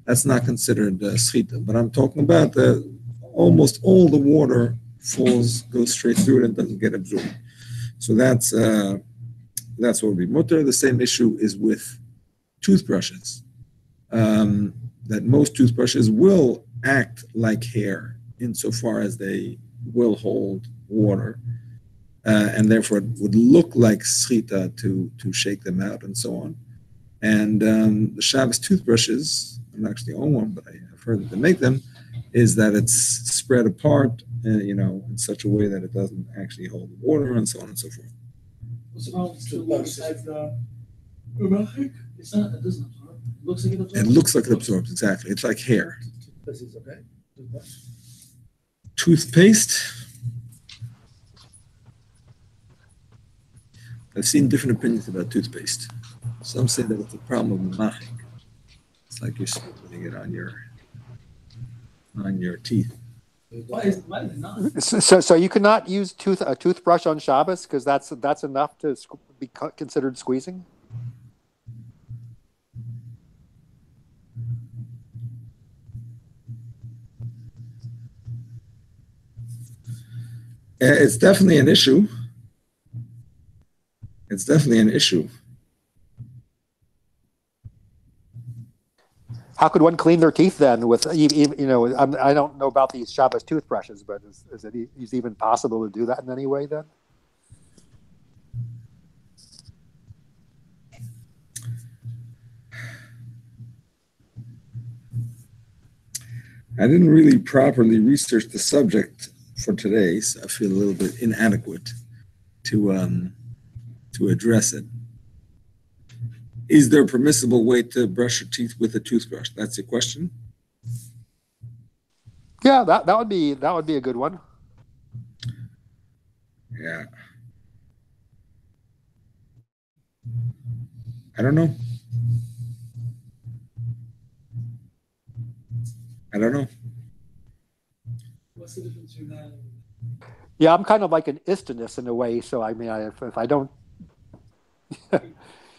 That's not considered schita. But I'm talking about almost all the water goes straight through it and doesn't get absorbed. So that's what would be mutter. The same issue is with toothbrushes. That most toothbrushes will act like hair insofar as they will hold water, and therefore it would look like schita to shake them out and so on. And the Shabbos toothbrushes, I'm not actually own one, but I've heard that they make them, is that it's spread apart, in such a way that it doesn't actually hold the water and so on and so forth. What's the problem? Still besides the it's not. It doesn't absorb. It looks like it absorbs. It looks like it absorbs, exactly. It's like hair. This is okay. Toothpaste. I've seen different opinions about toothpaste. Some say that it's a problem with machik. It's like you're putting it on your teeth. Why is it not? So you cannot use a toothbrush on Shabbos because that's enough to be considered squeezing. It's definitely an issue. It's definitely an issue. How could one clean their teeth then? With I don't know about these Shabbos toothbrushes, but is it even possible to do that in any way then? I didn't really properly research the subject for today, so I feel a little bit inadequate to address it. Is there a permissible way to brush your teeth with a toothbrush? That's your question? Yeah, that would be a good one. Yeah. I don't know. What's the difference between that? Yeah, I'm kind of like an istinus in a way. So I mean, if I don't,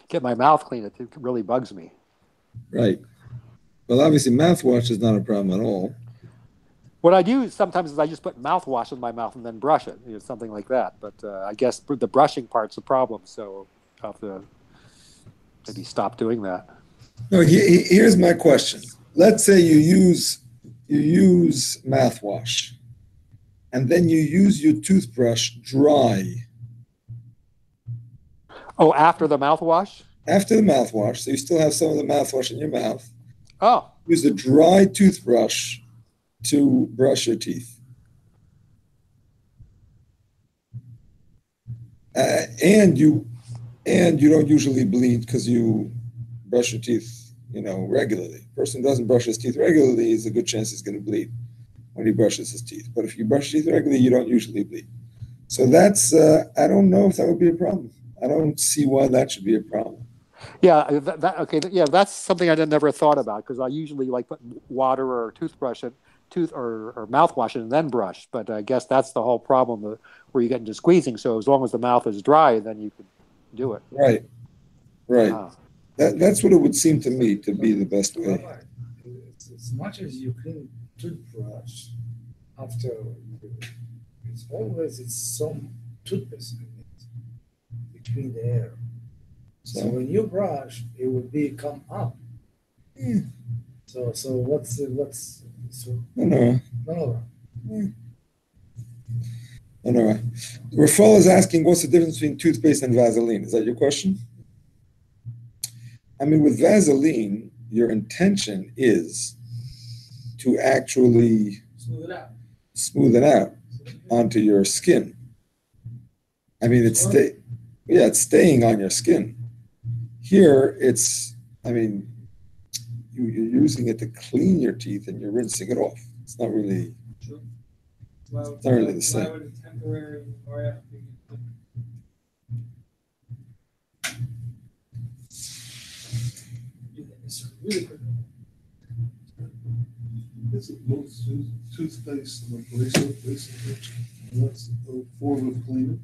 get my mouth clean. It really bugs me. Right. Well, obviously, mouthwash is not a problem at all. What I do sometimes is I just put mouthwash in my mouth and then brush it, something like that. But I guess the brushing part's a problem, so I'll have to maybe stop doing that. No, here's my question. Let's say you use mouthwash, and then you use your toothbrush dry. Oh, after the mouthwash? After the mouthwash, so you still have some of the mouthwash in your mouth. Oh. Use a dry toothbrush to brush your teeth. And you don't usually bleed because you brush your teeth, regularly. A person who doesn't brush his teeth regularly, there's a good chance he's going to bleed when he brushes his teeth. But if you brush your teeth regularly, you don't usually bleed. So that's, I don't know if that would be a problem. I don't see why that should be a problem. Yeah, okay. Yeah, that's something I never thought about because I usually like put water or toothbrush in, or mouthwash in and then brush. But I guess that's the whole problem where you get into squeezing. So as long as the mouth is dry, then you can do it. Right. That's what it would seem to me to be the best way. As much as you clean toothbrush after it's some toothpaste in it to clean the air. So when you brush, it will come up. Yeah. So what's No. No. Rafal is asking, what's the difference between toothpaste and Vaseline? Is that your question? I mean, with Vaseline, your intention is to actually smooth it out onto your skin. I mean, it's staying on your skin. Here, you're using it to clean your teeth and you're rinsing it off. It's not really, it's not really the same. It's most toothpaste and abrasive, basically. And that's a form of cleaning.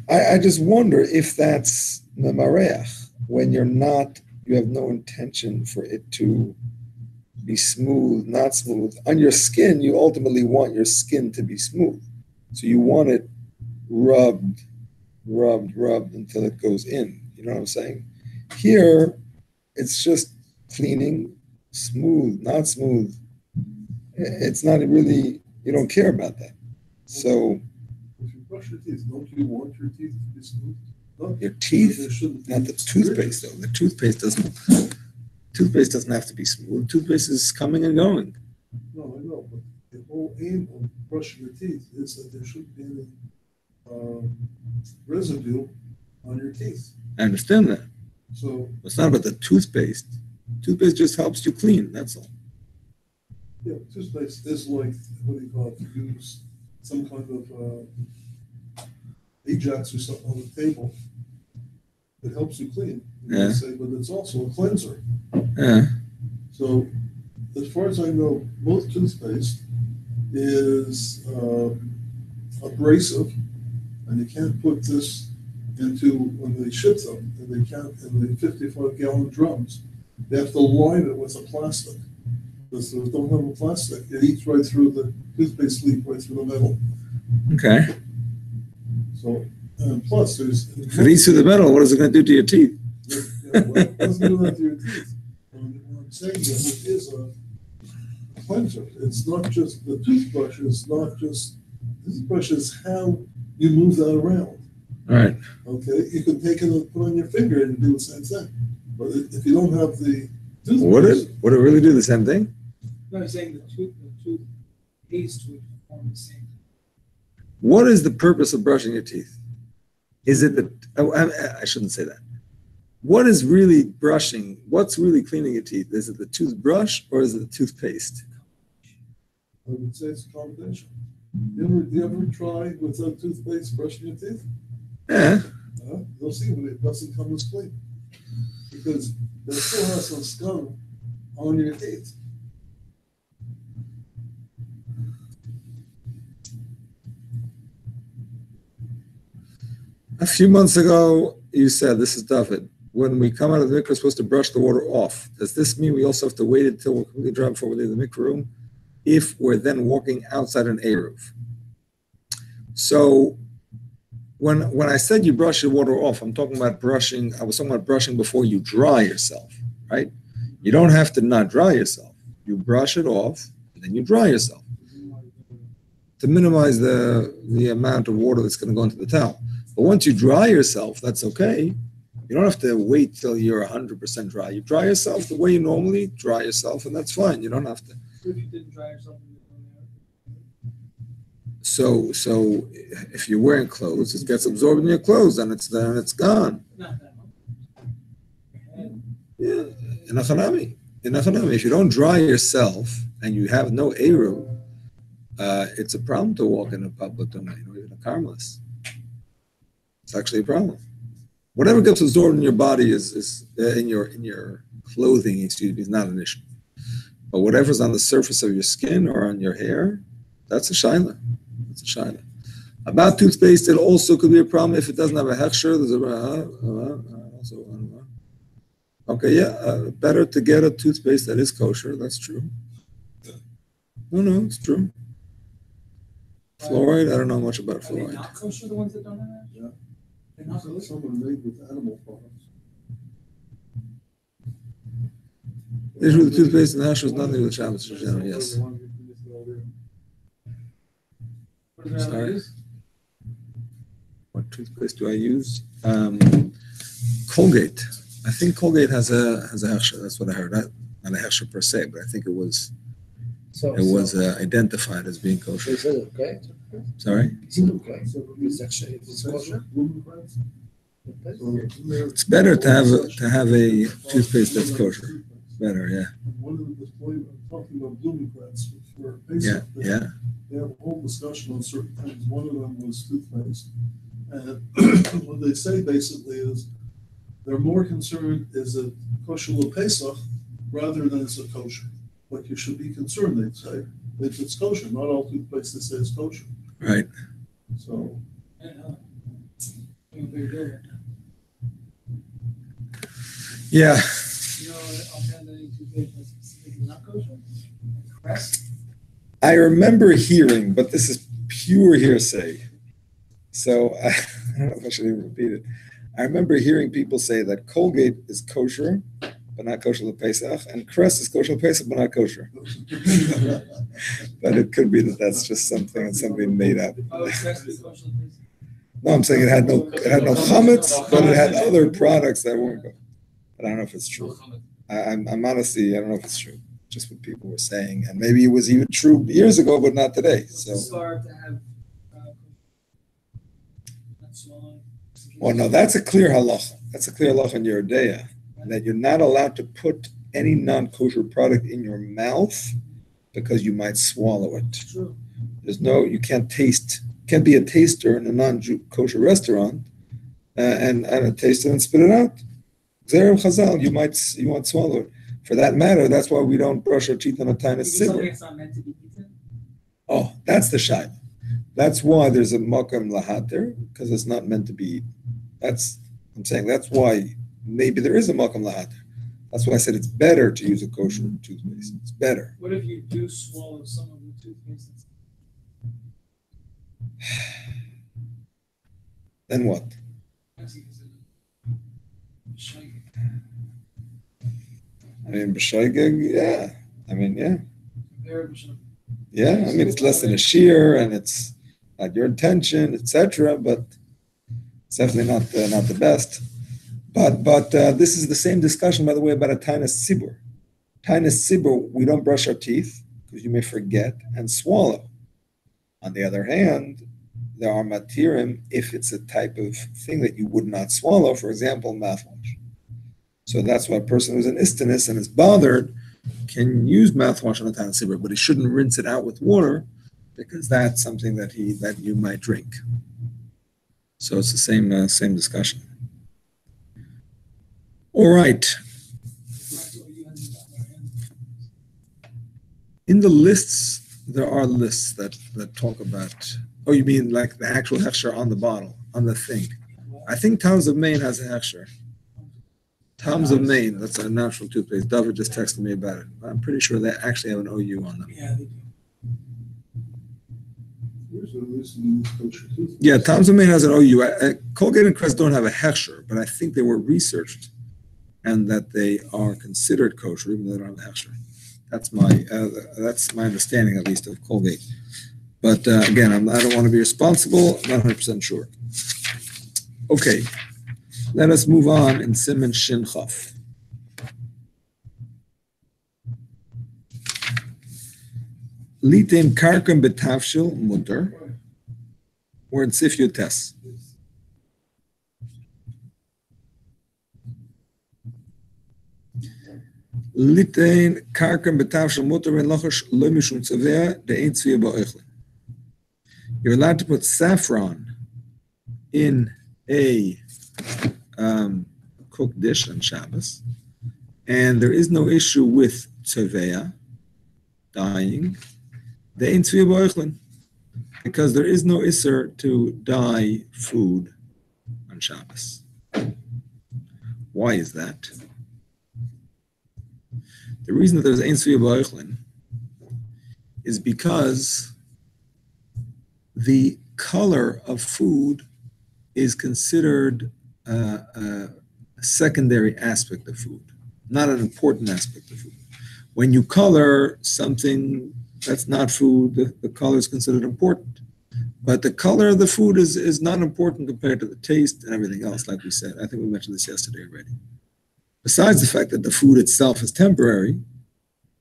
I just wonder if that's memareach, when you have no intention for it to be smooth, not smooth. On your skin, you ultimately want your skin to be smooth. So you want it rubbed until it goes in. You know what I'm saying? Here, it's just cleaning, smooth, not smooth. It's not really, you don't care about that. So if you brush your teeth, don't you want your teeth to be smooth? No? Your teeth, not the toothpaste though. The toothpaste doesn't have to be smooth. Toothpaste is coming and going. No, I know, but the whole aim of brushing your teeth is that there shouldn't be any residue on your teeth. I understand that. So it's not about the toothpaste. Toothpaste just helps you clean, that's all. Yeah, toothpaste is like, what do you call it, you use some kind of Ajax or something on the table. It helps you clean, but it's also a cleanser. Yeah. So, as far as I know, most toothpaste is abrasive, and you can't put this into, when they ship them, and they can't, in the 55-gallon drums, they have to line it with a plastic. Because if they don't have a plastic, it eats right through the toothpaste leak right through the metal. Okay. So, and plus there's... If it eats through the metal, what is it going to do to your teeth? Well, it doesn't do that to your teeth. What I'm saying is, it is a cleanser. It's not just, the toothbrush is not just, toothbrush is how you move that around. All right. Okay, you can take it and put on your finger and do the same thing. But if you don't have the toothbrush... Would it really do the same thing? No, I'm saying the toothpaste would form the same. What is the purpose of brushing your teeth? Is it I shouldn't say that. What is really brushing? What's really cleaning your teeth? Is it the toothbrush or is it the toothpaste? I would say it's a combination. You ever try without toothpaste brushing your teeth? Yeah. You'll see when it doesn't come as clean. Because there still has some scum on your teeth. A few months ago, you said, this is David, when we come out of the mikveh, we're supposed to brush the water off. Does this mean we also have to wait until we're completely dry before we leave the mikveh room if we're then walking outside an Eruv? So when I said you brush your water off, I'm talking about brushing, I was talking about brushing before you dry yourself, right? You don't have to not dry yourself. You brush it off, and then you dry yourself to minimize the amount of water that's going to go into the towel. But once you dry yourself, that's okay. You don't have to wait till you're 100% dry. You dry yourself the way you normally dry yourself, and that's fine. You don't have to. If you didn't dry yourself. So if you're wearing clothes, it gets absorbed in your clothes, and it's there and it's gone. Not that much. Yeah, enough anami. If you don't dry yourself and you have no Eruv, it's a problem to walk in a public domain or even a carmelist. It's actually a problem. Whatever gets absorbed in your body is in your clothing, is not an issue. But whatever's on the surface of your skin or on your hair, that's a shaila. That's a shaila. About toothpaste, it also could be a problem if it doesn't have a hechsher. There's better to get a toothpaste that is kosher. That's true. No, it's true. Fluoride, I don't know much about Are they fluoride. not kosher, the ones that don't have that? Yeah. They're not Some kosher? are made with animal products. The issue with the toothpaste and hash was nothing with Shabbos in general, yes. What do they have to Sorry? use? What toothpaste do I use? Colgate. I think Colgate has a hechsher. That's what I heard. Not a hechsher per se, but I think it was identified as being kosher. Is it okay? Sorry? Is it okay? It's actually, it's kosher? It's better to have a toothpaste that's kosher. Better, yeah. One of the talking about Blumenkrantz for Yeah, basic. yeah. They have a whole discussion on certain things. One of them was toothpaste. And what they say basically is they're more concerned is it kosher Pesach rather than is it kosher. Like you should be concerned, they'd say, if it's kosher. Not all toothpaste they say is kosher. Right. So I don't know. I'm a big deal right now. Yeah. You know, offhand, any toothpaste that's specifically not kosher? Crest? I remember hearing, but this is pure hearsay. So I don't know if I should even repeat it. I remember hearing people say that Colgate is kosher, but not kosher Pesach, and Crest is kosher Pesach, but not kosher. But it could be that that's just something that somebody made up. Oh, Crest is kosher Pesach. No, I'm saying it had no chametz, but it had other products that weren't good. But I don't know if it's true. I'm honestly, I don't know if it's true. Just what people were saying, and maybe it was even true years ago, but not today. So, Scar to have not swallowing. well, no, that's a clear halacha. That's a clear halacha in your Yeridea, that you're not allowed to put any non-kosher product in your mouth because you might swallow it. True. You can't be a taster in a non-kosher restaurant and taste it and spit it out. Zerem Chazal, you might swallow it. For that matter, that's why we don't brush our teeth on a tiny Something sibber. that's not meant to be eaten. Oh, that's the shaila. That's why there's a makam lahater, because it's not meant to be eaten. I'm saying that's why maybe there is a makam lahater. That's why I said it's better to use a kosher toothpaste. It's better. What if you do swallow some of the toothpaste? Then what? I mean, b'shoigeg, yeah. I mean, yeah. Yeah, I mean, it's less than a shear, and it's not your intention, etc. But it's definitely not the best. But this is the same discussion, by the way, about a tainus sibur. Tainus sibur, we don't brush our teeth because you may forget and swallow. On the other hand, there are matirim if it's a type of thing that you would not swallow. For example, mouthwash. So that's why a person who's an istinus and is bothered can use mouthwash on a tainus sibur, but he shouldn't rinse it out with water because that's something that you might drink. So it's the same discussion. All right. In the lists, there are lists that talk about. Oh, you mean like the actual hechsher on the bottle, on the thing? I think Tom's of Maine has a hechsher. Tom's of Maine, that's a natural toothpaste. David just texted me about it. I'm pretty sure they actually have an OU on them. Yeah, they do. Yeah, Tom's of Maine has an OU. Colgate and Crest don't have a hechsher, but I think they were researched and that they are considered kosher, even though they don't have a hechsher. That's my understanding, at least, of Colgate. But again, I don't want to be responsible. I'm not 100% sure. Okay, let us move on in Siman Shin Chaf. Litem karkem betavshil mutter. We're in Sif Yutes. Litem karkem betavshil mutter and lachash lo mishum tzaveh de ein tzvia ba'oichlin. You're allowed to put saffron in a cooked dish on Shabbos, and there is no issue with tzaveh, dyeing, the ein tzvia ba'oichlin, because there is no isser to dye food on Shabbos. Why is that? The reason that there's ein tzvia ba'oichlin is because the color of food is considered a secondary aspect of food, not an important aspect of food. When you color something that's not food, the color is considered important. But the color of the food is not important compared to the taste and everything else, like we said. I think we mentioned this yesterday already. Besides the fact that the food itself is temporary,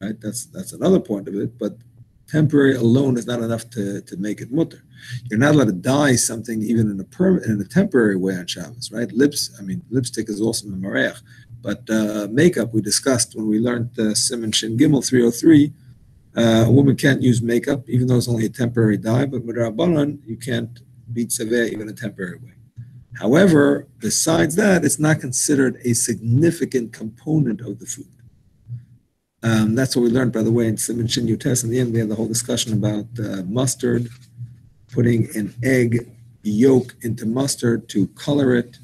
right? That's another point of it, but temporary alone is not enough to make it mutter. You're not allowed to dye something even in a temporary way on Shabbos, right? Lipstick is also a marech, but makeup we discussed when we learned Siman Shin Gimel 303. A woman can't use makeup even though it's only a temporary dye, but with Rabbanan you can't beat tzaveh even a temporary way. However, besides that, it's not considered a significant component of the food. That's what we learned, by the way, in Siman Shin Yutes. In the end, we had the whole discussion about mustard, putting an egg yolk into mustard to color it,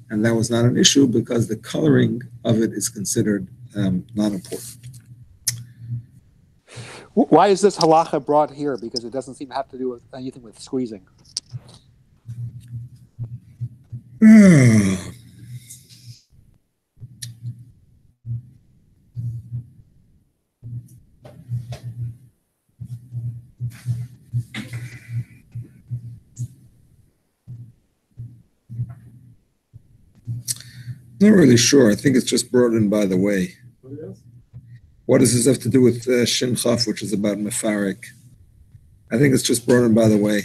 and that was not an issue because the coloring of it is considered not important. Why is this halacha brought here? Because it doesn't seem to have to do with anything with squeezing. Not really sure. I think it's just brought in by the way. What does this have to do with Shin Chaf, which is about Mefarik? I think it's just brought in by the way.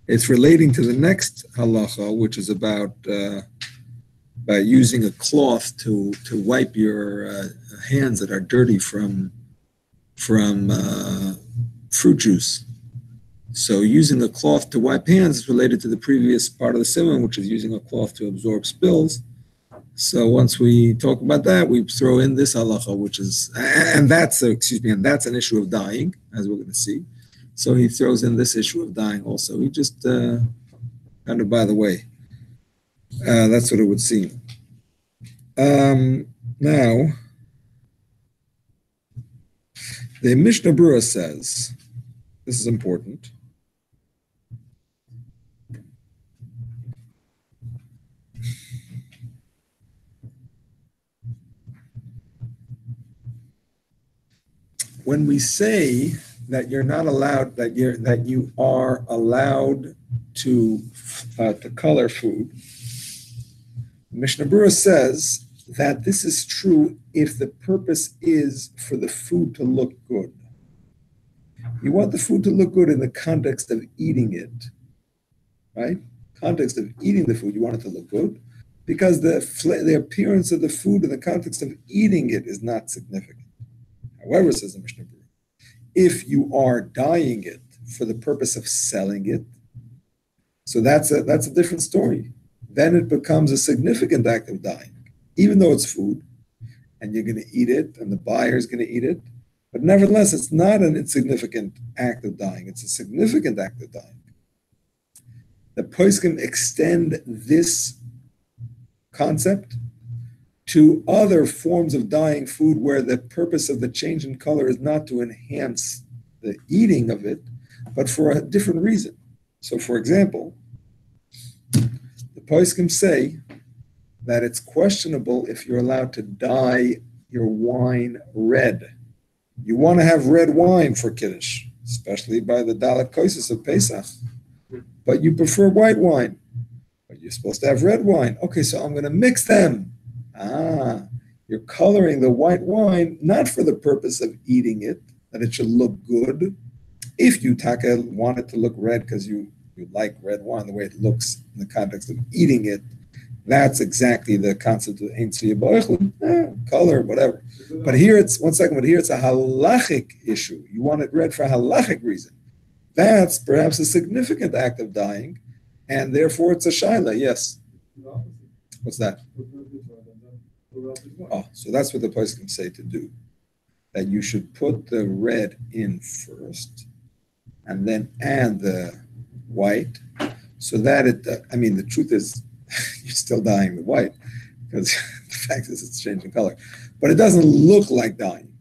It's relating to the next halacha, which is about using a cloth to wipe your hands that are dirty from fruit juice. So using a cloth to wipe hands is related to the previous part of the Siman, which is using a cloth to absorb spills. So once we talk about that, we throw in this halacha, which is, and that's an issue of dyeing, as we're going to see. So he throws in this issue of dyeing also. He just kind of by the way. That's what it would seem. Now, the Mishnah Berurah says, this is important. When we say that you're not allowed, that you are allowed to color food, Mishnah Berurah says that this is true if the purpose is for the food to look good. You want the food to look good in the context of eating it, right? Context of eating the food, you want it to look good because the appearance of the food in the context of eating it is not significant. However, says the Mishnah Berurah, if you are dyeing it for the purpose of selling it, so that's a different story. Then it becomes a significant act of dyeing, even though it's food, and you're going to eat it, and the buyer is going to eat it. But nevertheless, it's not an insignificant act of dyeing. It's a significant act of dyeing. the poskim extend this concept to other forms of dyeing food where the purpose of the change in color is not to enhance the eating of it, but for a different reason. So, for example, the poskim say that it's questionable if you're allowed to dye your wine red. You want to have red wine for Kiddush, especially by the Dalet Koisos of Pesach, but you prefer white wine. But you're supposed to have red wine. Okay, so I'm going to mix them. You're coloring the white wine not for the purpose of eating it, that it should look good. If you, Taka, want it to look red because you like red wine, the way it looks in the context of eating it, that's exactly the concept of Ein Tzvi B'Oichlin, color, whatever. But here it's, one second, but here it's a halachic issue. You want it red for a halachic reason. That's perhaps a significant act of dyeing, and therefore it's a shaila, yes. What's that? Oh, so that's what the poskim say to do. That you should put the red in first, and then add the white, so that it, the truth is, you're still dyeing the white, because the fact is it's changing color. But it doesn't look like dyeing.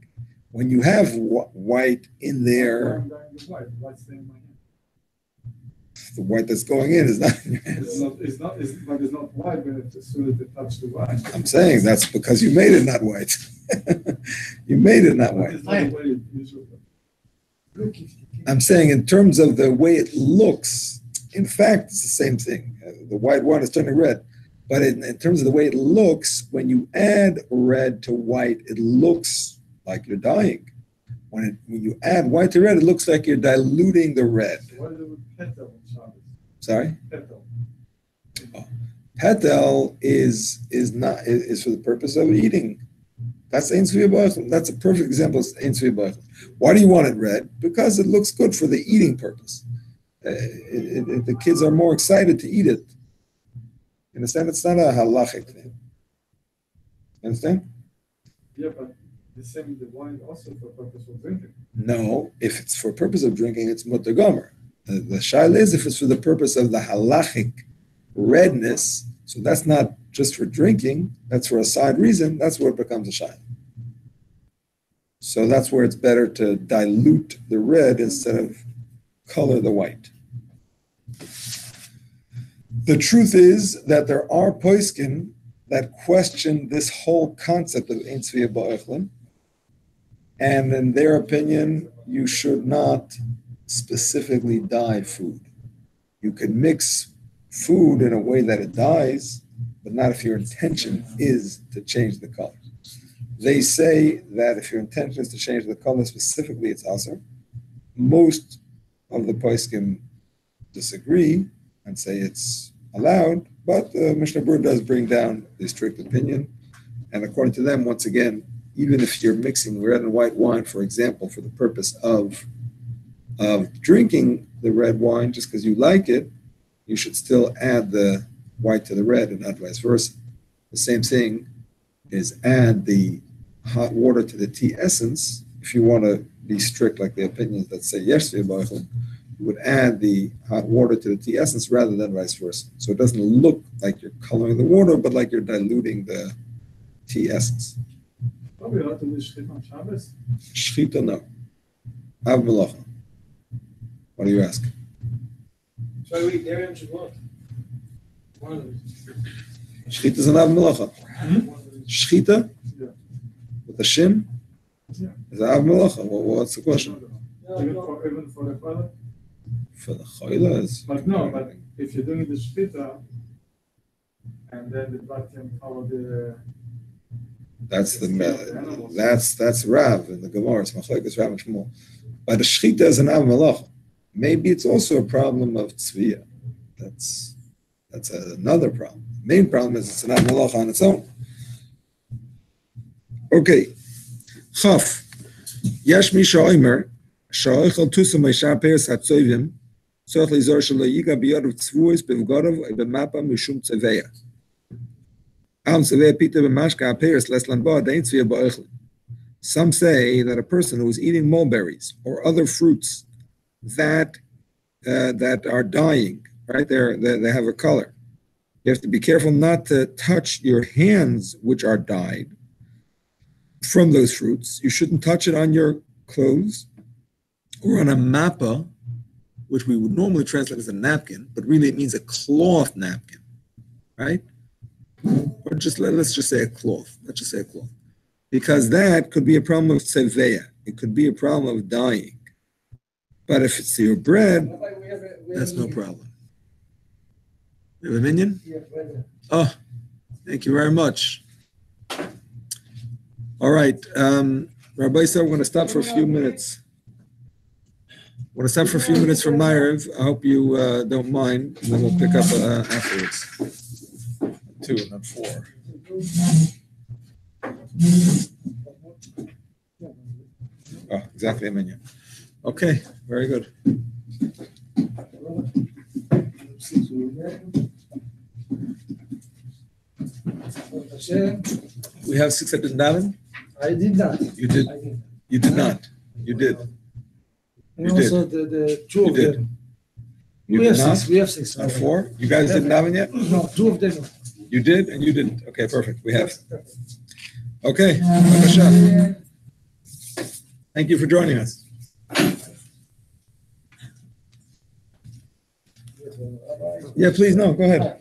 When you have white in there, the white that's going in is not in your hands. It's not white, but as soon as it touches the white. I'm saying that's because you made it not white. You made it not white. It's not the way it usually. I'm saying in terms of the way it looks, in fact, it's the same thing. The white wine is turning red. But in terms of the way it looks, when you add red to white, it looks like you're dyeing. When you add white to red, it looks like you're diluting the red. What is it with petal on Shabbos? Sorry? Petal. Oh. Petal is for the purpose of eating. That's Ein Tzvi B'Oichlin. That's a perfect example of Ein Tzvi B'Oichlin. Why do you want it red? Because it looks good for the eating purpose. The kids are more excited to eat it. You understand? It's not a halachic thing. You understand? Yeah, but the same, the wine also for purpose of drinking. No, if it's for purpose of drinking, it's mutter gomer. The shaila is if it's for the purpose of the halachic redness, so that's not just for drinking, that's for a side reason, that's where it becomes a shaila. So that's where it's better to dilute the red instead of color the white. The truth is that there are poskim that question this whole concept of Ein Tzvi B'Oichlin, and in their opinion, you should not specifically dye food. You can mix food in a way that it dyes, but not if your intention is to change the color. They say that if your intention is to change the color specifically, it's asur. Most of the poskim disagree and say it's allowed, but Mishnah Berurah does bring down the strict opinion. And according to them, once again, even if you're mixing red and white wine, for example, for the purpose of drinking the red wine just because you like it, you should still add the white to the red and not vice versa. The same thing is add the hot water to the tea essence. If you want to be strict like the opinions that say yes, you would add the hot water to the tea essence rather than vice versa. So it doesn't look like you're coloring the water, but like you're diluting the tea essence. Probably allowed to do shchita on Shabbos. Shchita, no. Av melacha. What do you ask? So we dairy and Shavuot. One of them. Shchita is an av melacha. Shchita Yeah. with a shin Yeah. is an av melacha. What's the question? Even for the father? For the chayla is. But no, but if you're doing the shchita and then the Batyan follow the That's Rav in the Gemara. It's Machlekes Rav and Shmuel. But the shchita is an av melacha. Maybe it's also a problem of tzviya. That's another problem. The main problem is it's an av melacha on its own. Okay. Chaf. Yesh mi she'omer she'oichel tusa meisha peres hatzoivim tzorech lizor shelo yiga biyad of tzvuos bevgorov b'mapa mishum tzeveya. Some say that a person who is eating mulberries or other fruits that are dying right? They have a color. You have to be careful not to touch your hands, which are dyed from those fruits. You shouldn't touch it on your clothes or on a mappa, which we would normally translate as a napkin, but really it means a cloth napkin, right? Or let's just say a cloth. Let's just say a cloth. Because that could be a problem of tzeveya. It could be a problem of dyeing. But if it's your bread, that's no problem. You have a minion? Oh, thank you very much. All right. Rabbi said we're going to stop for a few minutes. We're going to stop for a few minutes from Ma'ariv. I hope you don't mind, and then we'll pick up afterwards. 2, not 4. Oh, exactly, a minion. Okay, very good. We have 6 at Daven? I did not. You did. You did not. You did. And You also the two You of did. them. You We did have not? 6. We have 6. Not 4? You guys didn't Daven yet? No, 2 of them. You did and you didn't. Okay, perfect. We have. Okay. Bye-bye. Thank you for joining us. Yeah, please, no, go ahead.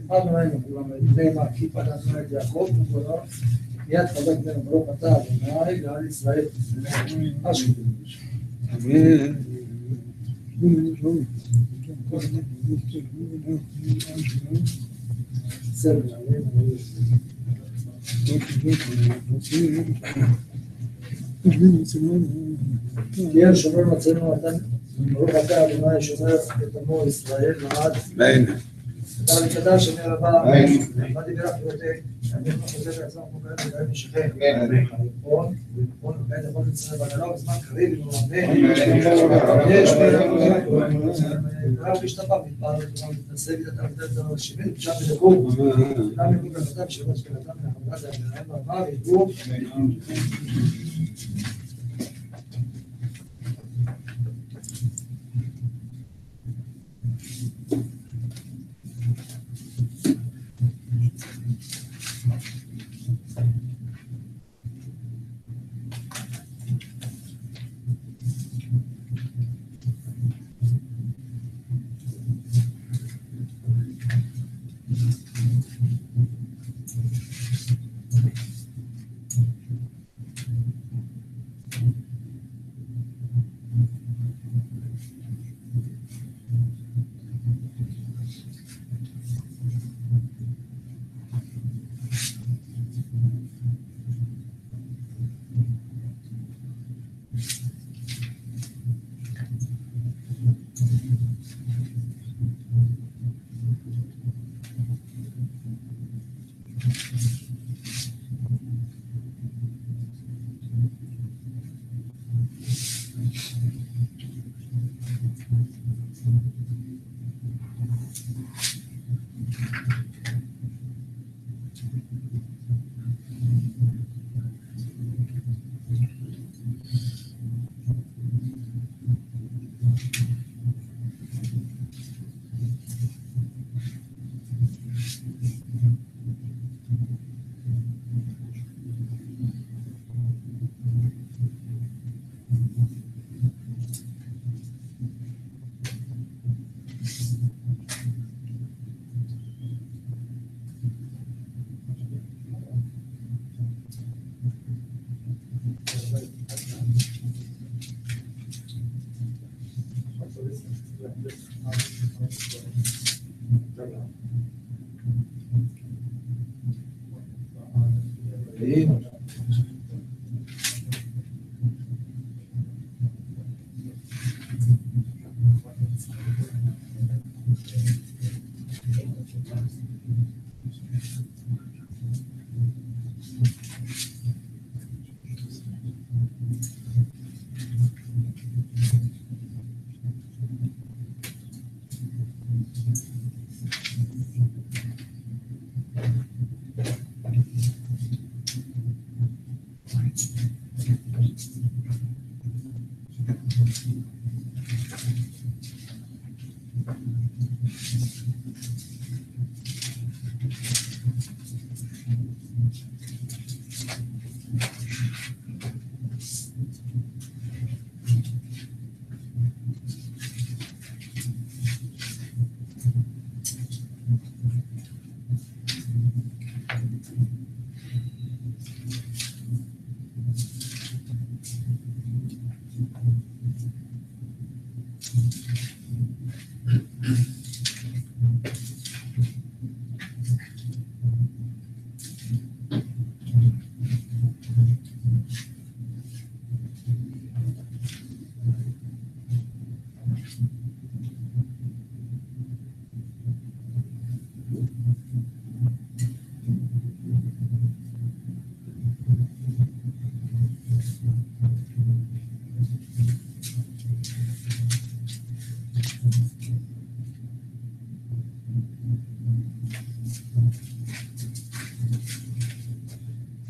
אדוני לכולם, לפני מה כיפת אדוני את יעקב וכבודו, מיד חזק ממנו ברוך אתה אדוני לעל ישראל. משהו. אמן. תהיה שומר מצאנו מתן, ברוך אתה אדוני שומר את עמו ישראל לעד. אמן. תודה לקדש שמי רבה, מה דיברה פרוטי, אני חושב לעצמם כמו כאלה ודאי משכם. נכון, וכאלה יכול לצטרף בגלו בזמן קריב, יש רב משתפה, מתנסה את התלמידי השבעים, פשט בדקות, גם יקום בנתם שלא שכנתם לחברה זה הגרעים ברמה, וידעו.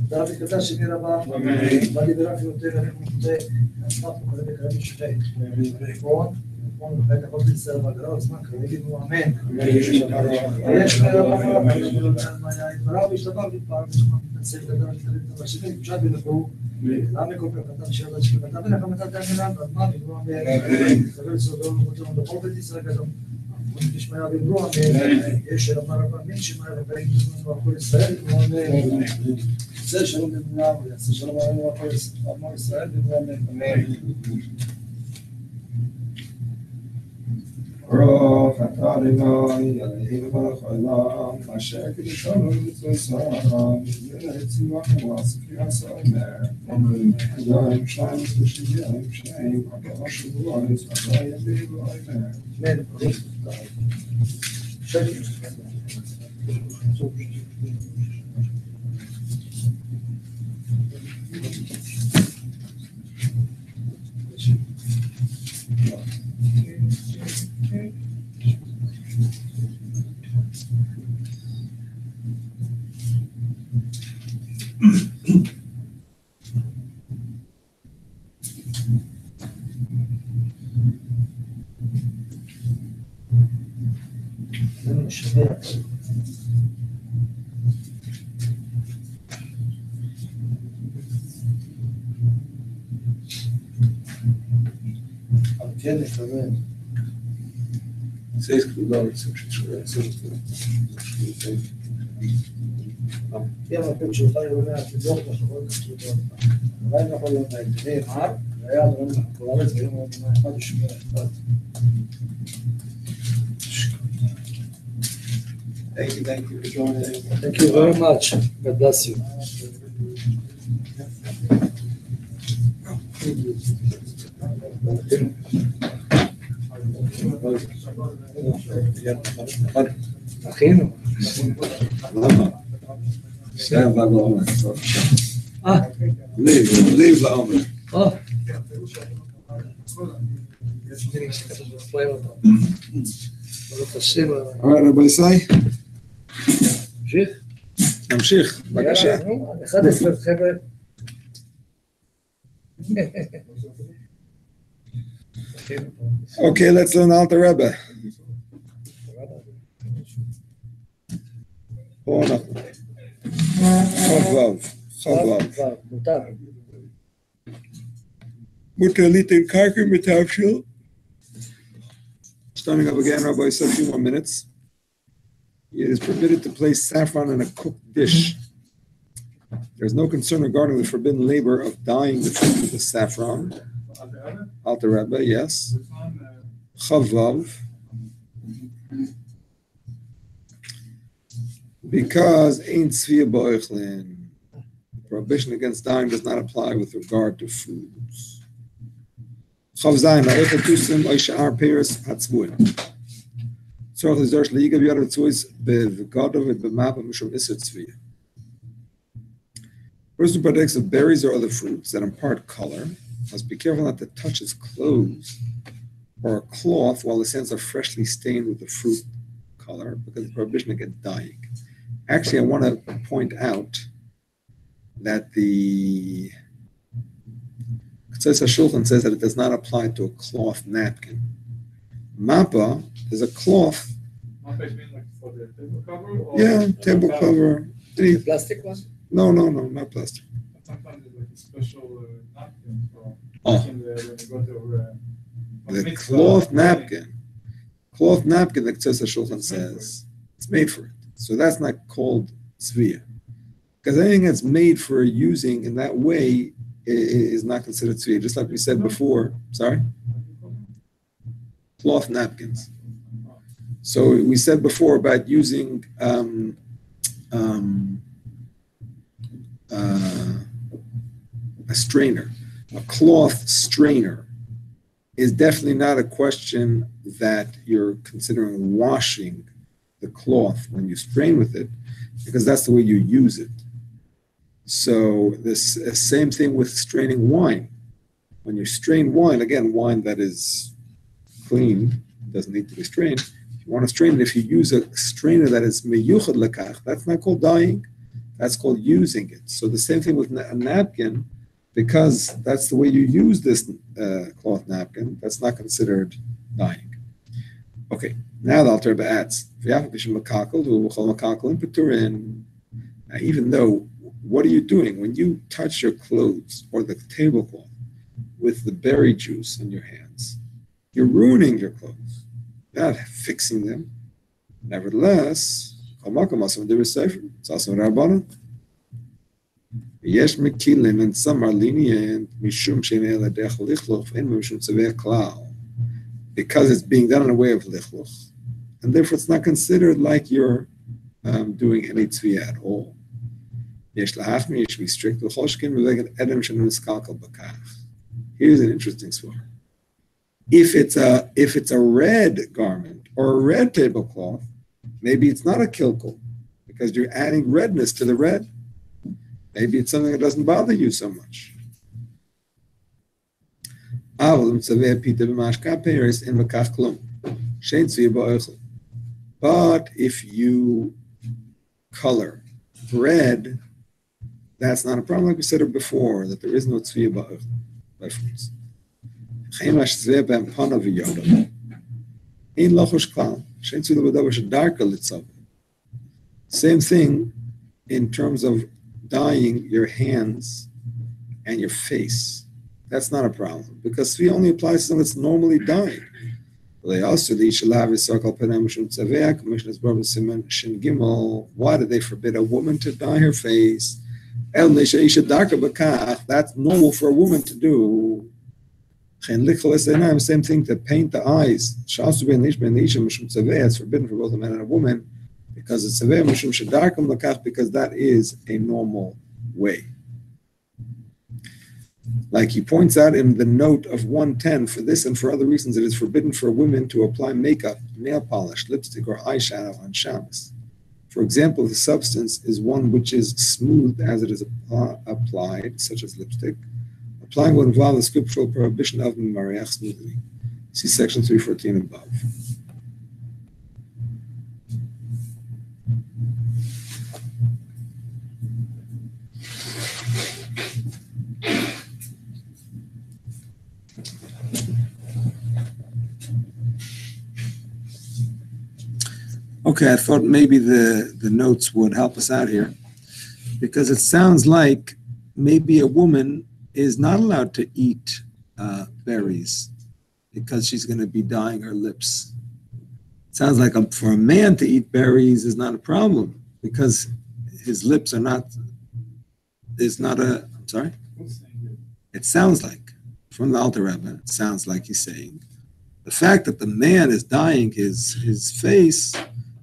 תודה וקדש שמי רבה, ואני ברק יותר אני מודה, אסמך וכולי בקרבי שחי. נכון, ובית הכל בישראל בגרב, הזמן קריבינו, אמן. יש מרבה, ברב משתפה מתפער, מתנצל את הדרך, את השני, פשט בלכו, למה כל כך קטן שאלה שכבתה, ולך מתה תאמינה, ואדמה, בגרו אמן. קבל סודו, ומותנו בכל בית ישראל גדול. תשמע דיברו, יש לומר רבנים שמע רבנים בכל ישראל, זה שלום לכולם, ויעשה שלום עלינו בכל ישראל, אמן. ברוך אתה אדוני אלוהינו מלך העולם אשר קידשנו במצוותיו והצילנו ועשית אומר אדם שניים ושבעים שניים ארבעה שבועות ארבעה ימים ואומר אמן. כן, אמן. Seis cruzados, כן, הפעם שלך יונה, תבדוק לחברות כתובות. אולי נכון לא נהי מר, והיה דברים קולארץ, והיום הוא נהי אחד ושמונה אחד. Thank you for joining. Thank you very much. God bless you. אחינו. למה? שניהם בא לעומר. leave לעומר. ברוך השם. רבי ישראל? נמשיך? נמשיך, בבקשה. 11 חבר'ה. Okay, let's learn Alter Rebbe. פה אנחנו. חבב. מותר. מותר ליתן קרקע מתבשיל. Starting up again, Rabbi said a few more minutes. It is permitted to place saffron in a cooked dish. There is no concern regarding the forbidden labor of dyeing the food with the saffron. Alter Rebbe, yes. Chavav. Because ain't tzvia ba'ochlin. Prohibition against dyeing does not apply with regard to foods. Chav zayin, ha'ochel tusim oisha'ar peres hatzvuin. Tzorach lizorsh liyigav yad ritzuis bevgadov et b'mapa mishum iser tzvia. Person who partakes of berries or other fruits that impart color must be careful not to touch his clothes or a cloth while his hands are freshly stained with the fruit color because of the prohibition against dyeing. Actually, I want to point out that the Ketzos HaShulchan says that it does not apply to a cloth napkin. Mappa is a cloth. Mappa is mean like for the table cover? Or Yeah, table cover. The plastic one? No, not plastic. Sometimes it's like a special napkin for Oh. when you go to The cloth napkin. Cloth napkin, the Ketzos HaShulchan says, it's made for it. So that's not called tzvia. Because anything that's made for using in that way is not considered tzvia. Just like we said before. Sorry? Cloth napkins. So we said before about using a strainer. A cloth strainer is definitely not a question that you're considering washing the cloth when you strain with it, because that's the way you use it. So this same thing with straining wine. When you strain wine, again, wine that is clean, doesn't need to be strained. If you want to strain it, if you use a strainer that is meyuchad lekach, that's not called dyeing, that's called using it. So the same thing with a napkin, because that's the way you use this cloth napkin, that's not considered dyeing. Okay, now the Alter Rebbe adds, now, even though, what are you doing? When you touch your clothes or the tablecloth with the berry juice in your hands, you're ruining your clothes. not fixing them. Nevertheless, it's also in Rabbanan. Yesh mekilim, and some are lenient, mishum she'nei ladech lichloch, and mishum tzaveh klal, because it's being done in a way of lichloch, and therefore it's not considered like you're doing any tzviyah at all. Yesh lahachmi, you should be strict with choshkin, v'veged edem she'nu niskalkal bakach. Here's an interesting story. If it's a red garment or a red tablecloth, maybe it's not a kilkel because you're adding redness to the red. Maybe it's something that doesn't bother you so much. But if you color red, that's not a problem. Like we said before, that there is no tzviyah ba'ochel by fruits. Same thing in terms of dyeing your hands and your face. That's not a problem because tzviyah only applies to something that's normally dyed. Why did they forbid a woman to dye her face? That's normal for a woman to do. Same thing to paint the eyes. It's forbidden for both a man and a woman because it's because that is a normal way. Like he points out in the note of 110, for this and for other reasons, it is forbidden for women to apply makeup, nail polish, lipstick, or eyeshadow on Shabbos. For example, the substance is one which is smooth as it is applied, such as lipstick. Applying will involve the scriptural prohibition of mariach smoothly. See section 314 above. Okay, I thought maybe the notes would help us out here because it sounds like maybe a woman is not allowed to eat berries because she's going to be dyeing her lips. It sounds like for a man to eat berries is not a problem because his lips are not, I'm sorry? It sounds like, from the Alter Rebbe, it sounds like he's saying, the fact that the man is dyeing his face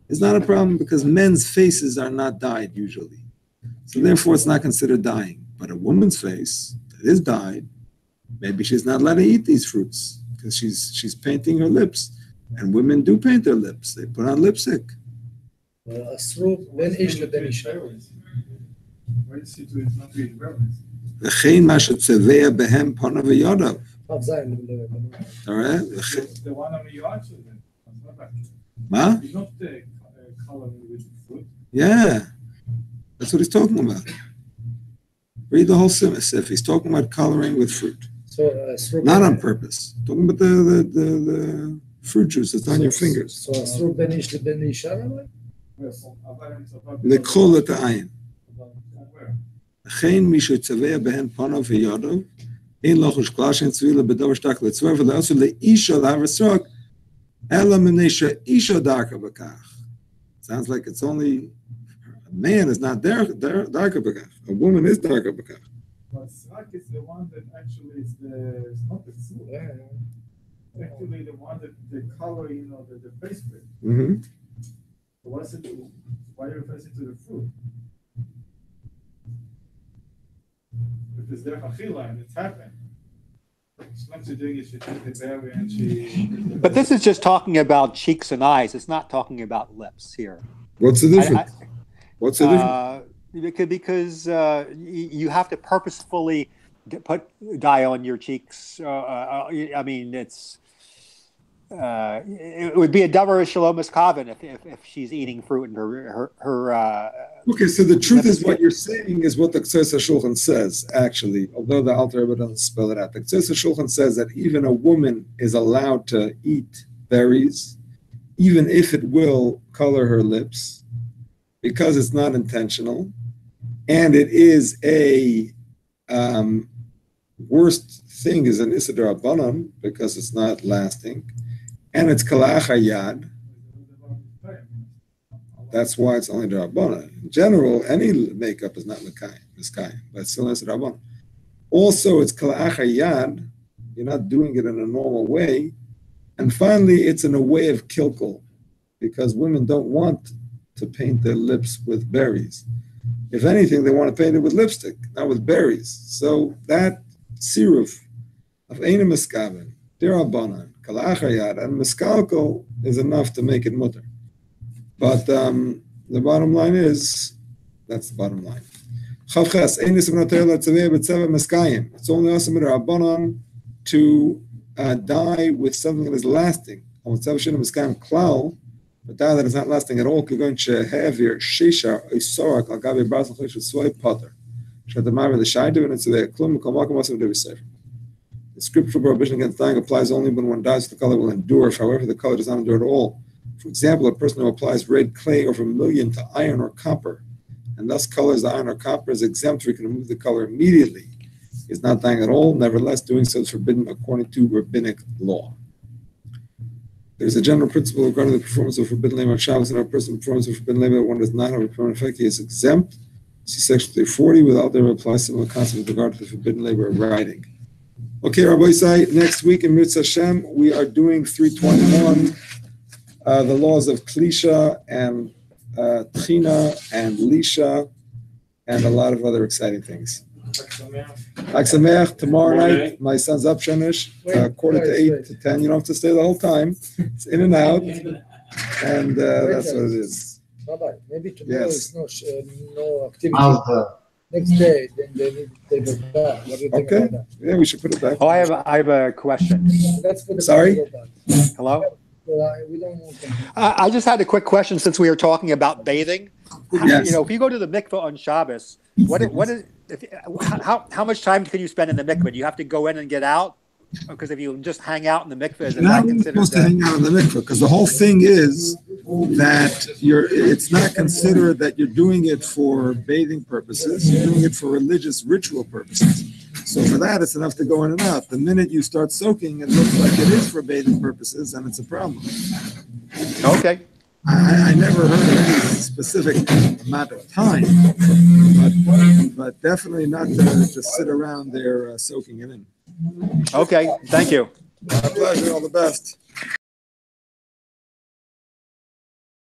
is not a problem because men's faces are not dyed usually. So therefore it's not considered dyeing. But a woman's face that is dyed, maybe she's not allowed to eat these fruits because she's painting her lips. And women do paint their lips. They put on lipstick. Well, when is the Benisha? Why is it not being reverence? וכן מה שצבע בהם פניו וידיו. All right. The one on the yard children. מה? He's not coloring with fruit. Yeah, that's what he's talking about. Read the whole sif. He's talking about coloring with fruit. So, not on purpose. Talking about the fruit juice that's on your fingers. So, Asru Benish the Benisha? לקחול את העין. וכן מי שצבע בהן פניו וידיו, אין לו חושקלה שאין צבילה בדבר שתק לצבע, ולעשו לאישה להרסוק, אלא מפני שאישה דרכה בכך. Sounds like it's only, a man is not darker בכך. A woman is darker בכך. But Srak is the one that actually is it's not the fruit. Actually the one that the color, the face with. Mm-hmm. So why are you referring to the fruit? If it's there achila and it's happened. It's not to doing it, she took the berry and she... But this is just talking about cheeks and eyes. It's not talking about lips here. What's the difference? What's the difference? Because you have to purposefully put dye on your cheeks. I mean, it would be a davar shalom eskaven if she's eating fruit and her Okay, so the truth is what you're saying is what the Ktsos HaShulchan says, actually, although the Alter Rebbe doesn't spell it out. The Ktsos HaShulchan says that even a woman is allowed to eat berries, even if it will color her lips, because it's not intentional, and it is a worst thing is an Issa D'Rabbanan, because it's not lasting, and it's kalach hayad. That's why it's only Rabbanan. In general, any makeup is not miskayim, but it's still not Rabbanan. Also, it's kalach hayad. You're not doing it in a normal way. And finally, it's in a way of kilkel, because women don't want to paint their lips with berries. If anything, they want to paint it with lipstick, not with berries. So that siruf of Eina Miskaven, Dirabanan, Kalachayad, and Miskalko is enough to make it mutter. But the bottom line is, that's the bottom line. It's only awesome Dirabanan to dye with something that is lasting. But that is not lasting at all. The scriptural prohibition against dyeing applies only when one dyes the color will endure. If, however, the color does not endure at all. For example, a person who applies red clay or vermilion to iron or copper, and thus colors the iron or copper, is exempt, or he can remove the color immediately. He is not dyeing at all. Nevertheless, doing so is forbidden according to rabbinic law. There's a general principle regarding the performance of forbidden labor on Shabbos, and a person performance of forbidden labor one does not have a permanent effect. He is exempt. See section 340. Without there applies similar concept with regard to the forbidden labor of writing. Okay, Rabbi Isai, next week in Mitzvah Hashem, we are doing 321, the laws of Klisha and Tchina and Lisha, and a lot of other exciting things. Chag Sameach, tomorrow night, my son's up Shenish, 7:45 to 10. You don't have to stay the whole time. It's in and out, and that's what it is. Rabbi, maybe tomorrow Yes. is no activity. Next day, then they need to take it back. What do you think Okay. about that? Yeah, we should put it back. Oh, I have a question. Let's put it Sorry? back. Hello? We don't want to. I just had a quick question since we were talking about bathing. Yes. You know, if you go to the mikveh on Shabbos, how much time can you spend in the mikveh? Do you have to go in and get out? Because if you just hang out in the mikveh, is it You're not not considered supposed to hang out in the mikveh, because the whole thing is that it's not considered that you're doing it for bathing purposes. You're doing it for religious ritual purposes. So for that, it's enough to go in and out. The minute you start soaking, it looks like it is for bathing purposes, and it's a problem. Okay. I never heard of any specific amount of time, but definitely not to just sit around there soaking it in. Okay. Thank you. My pleasure. All the best.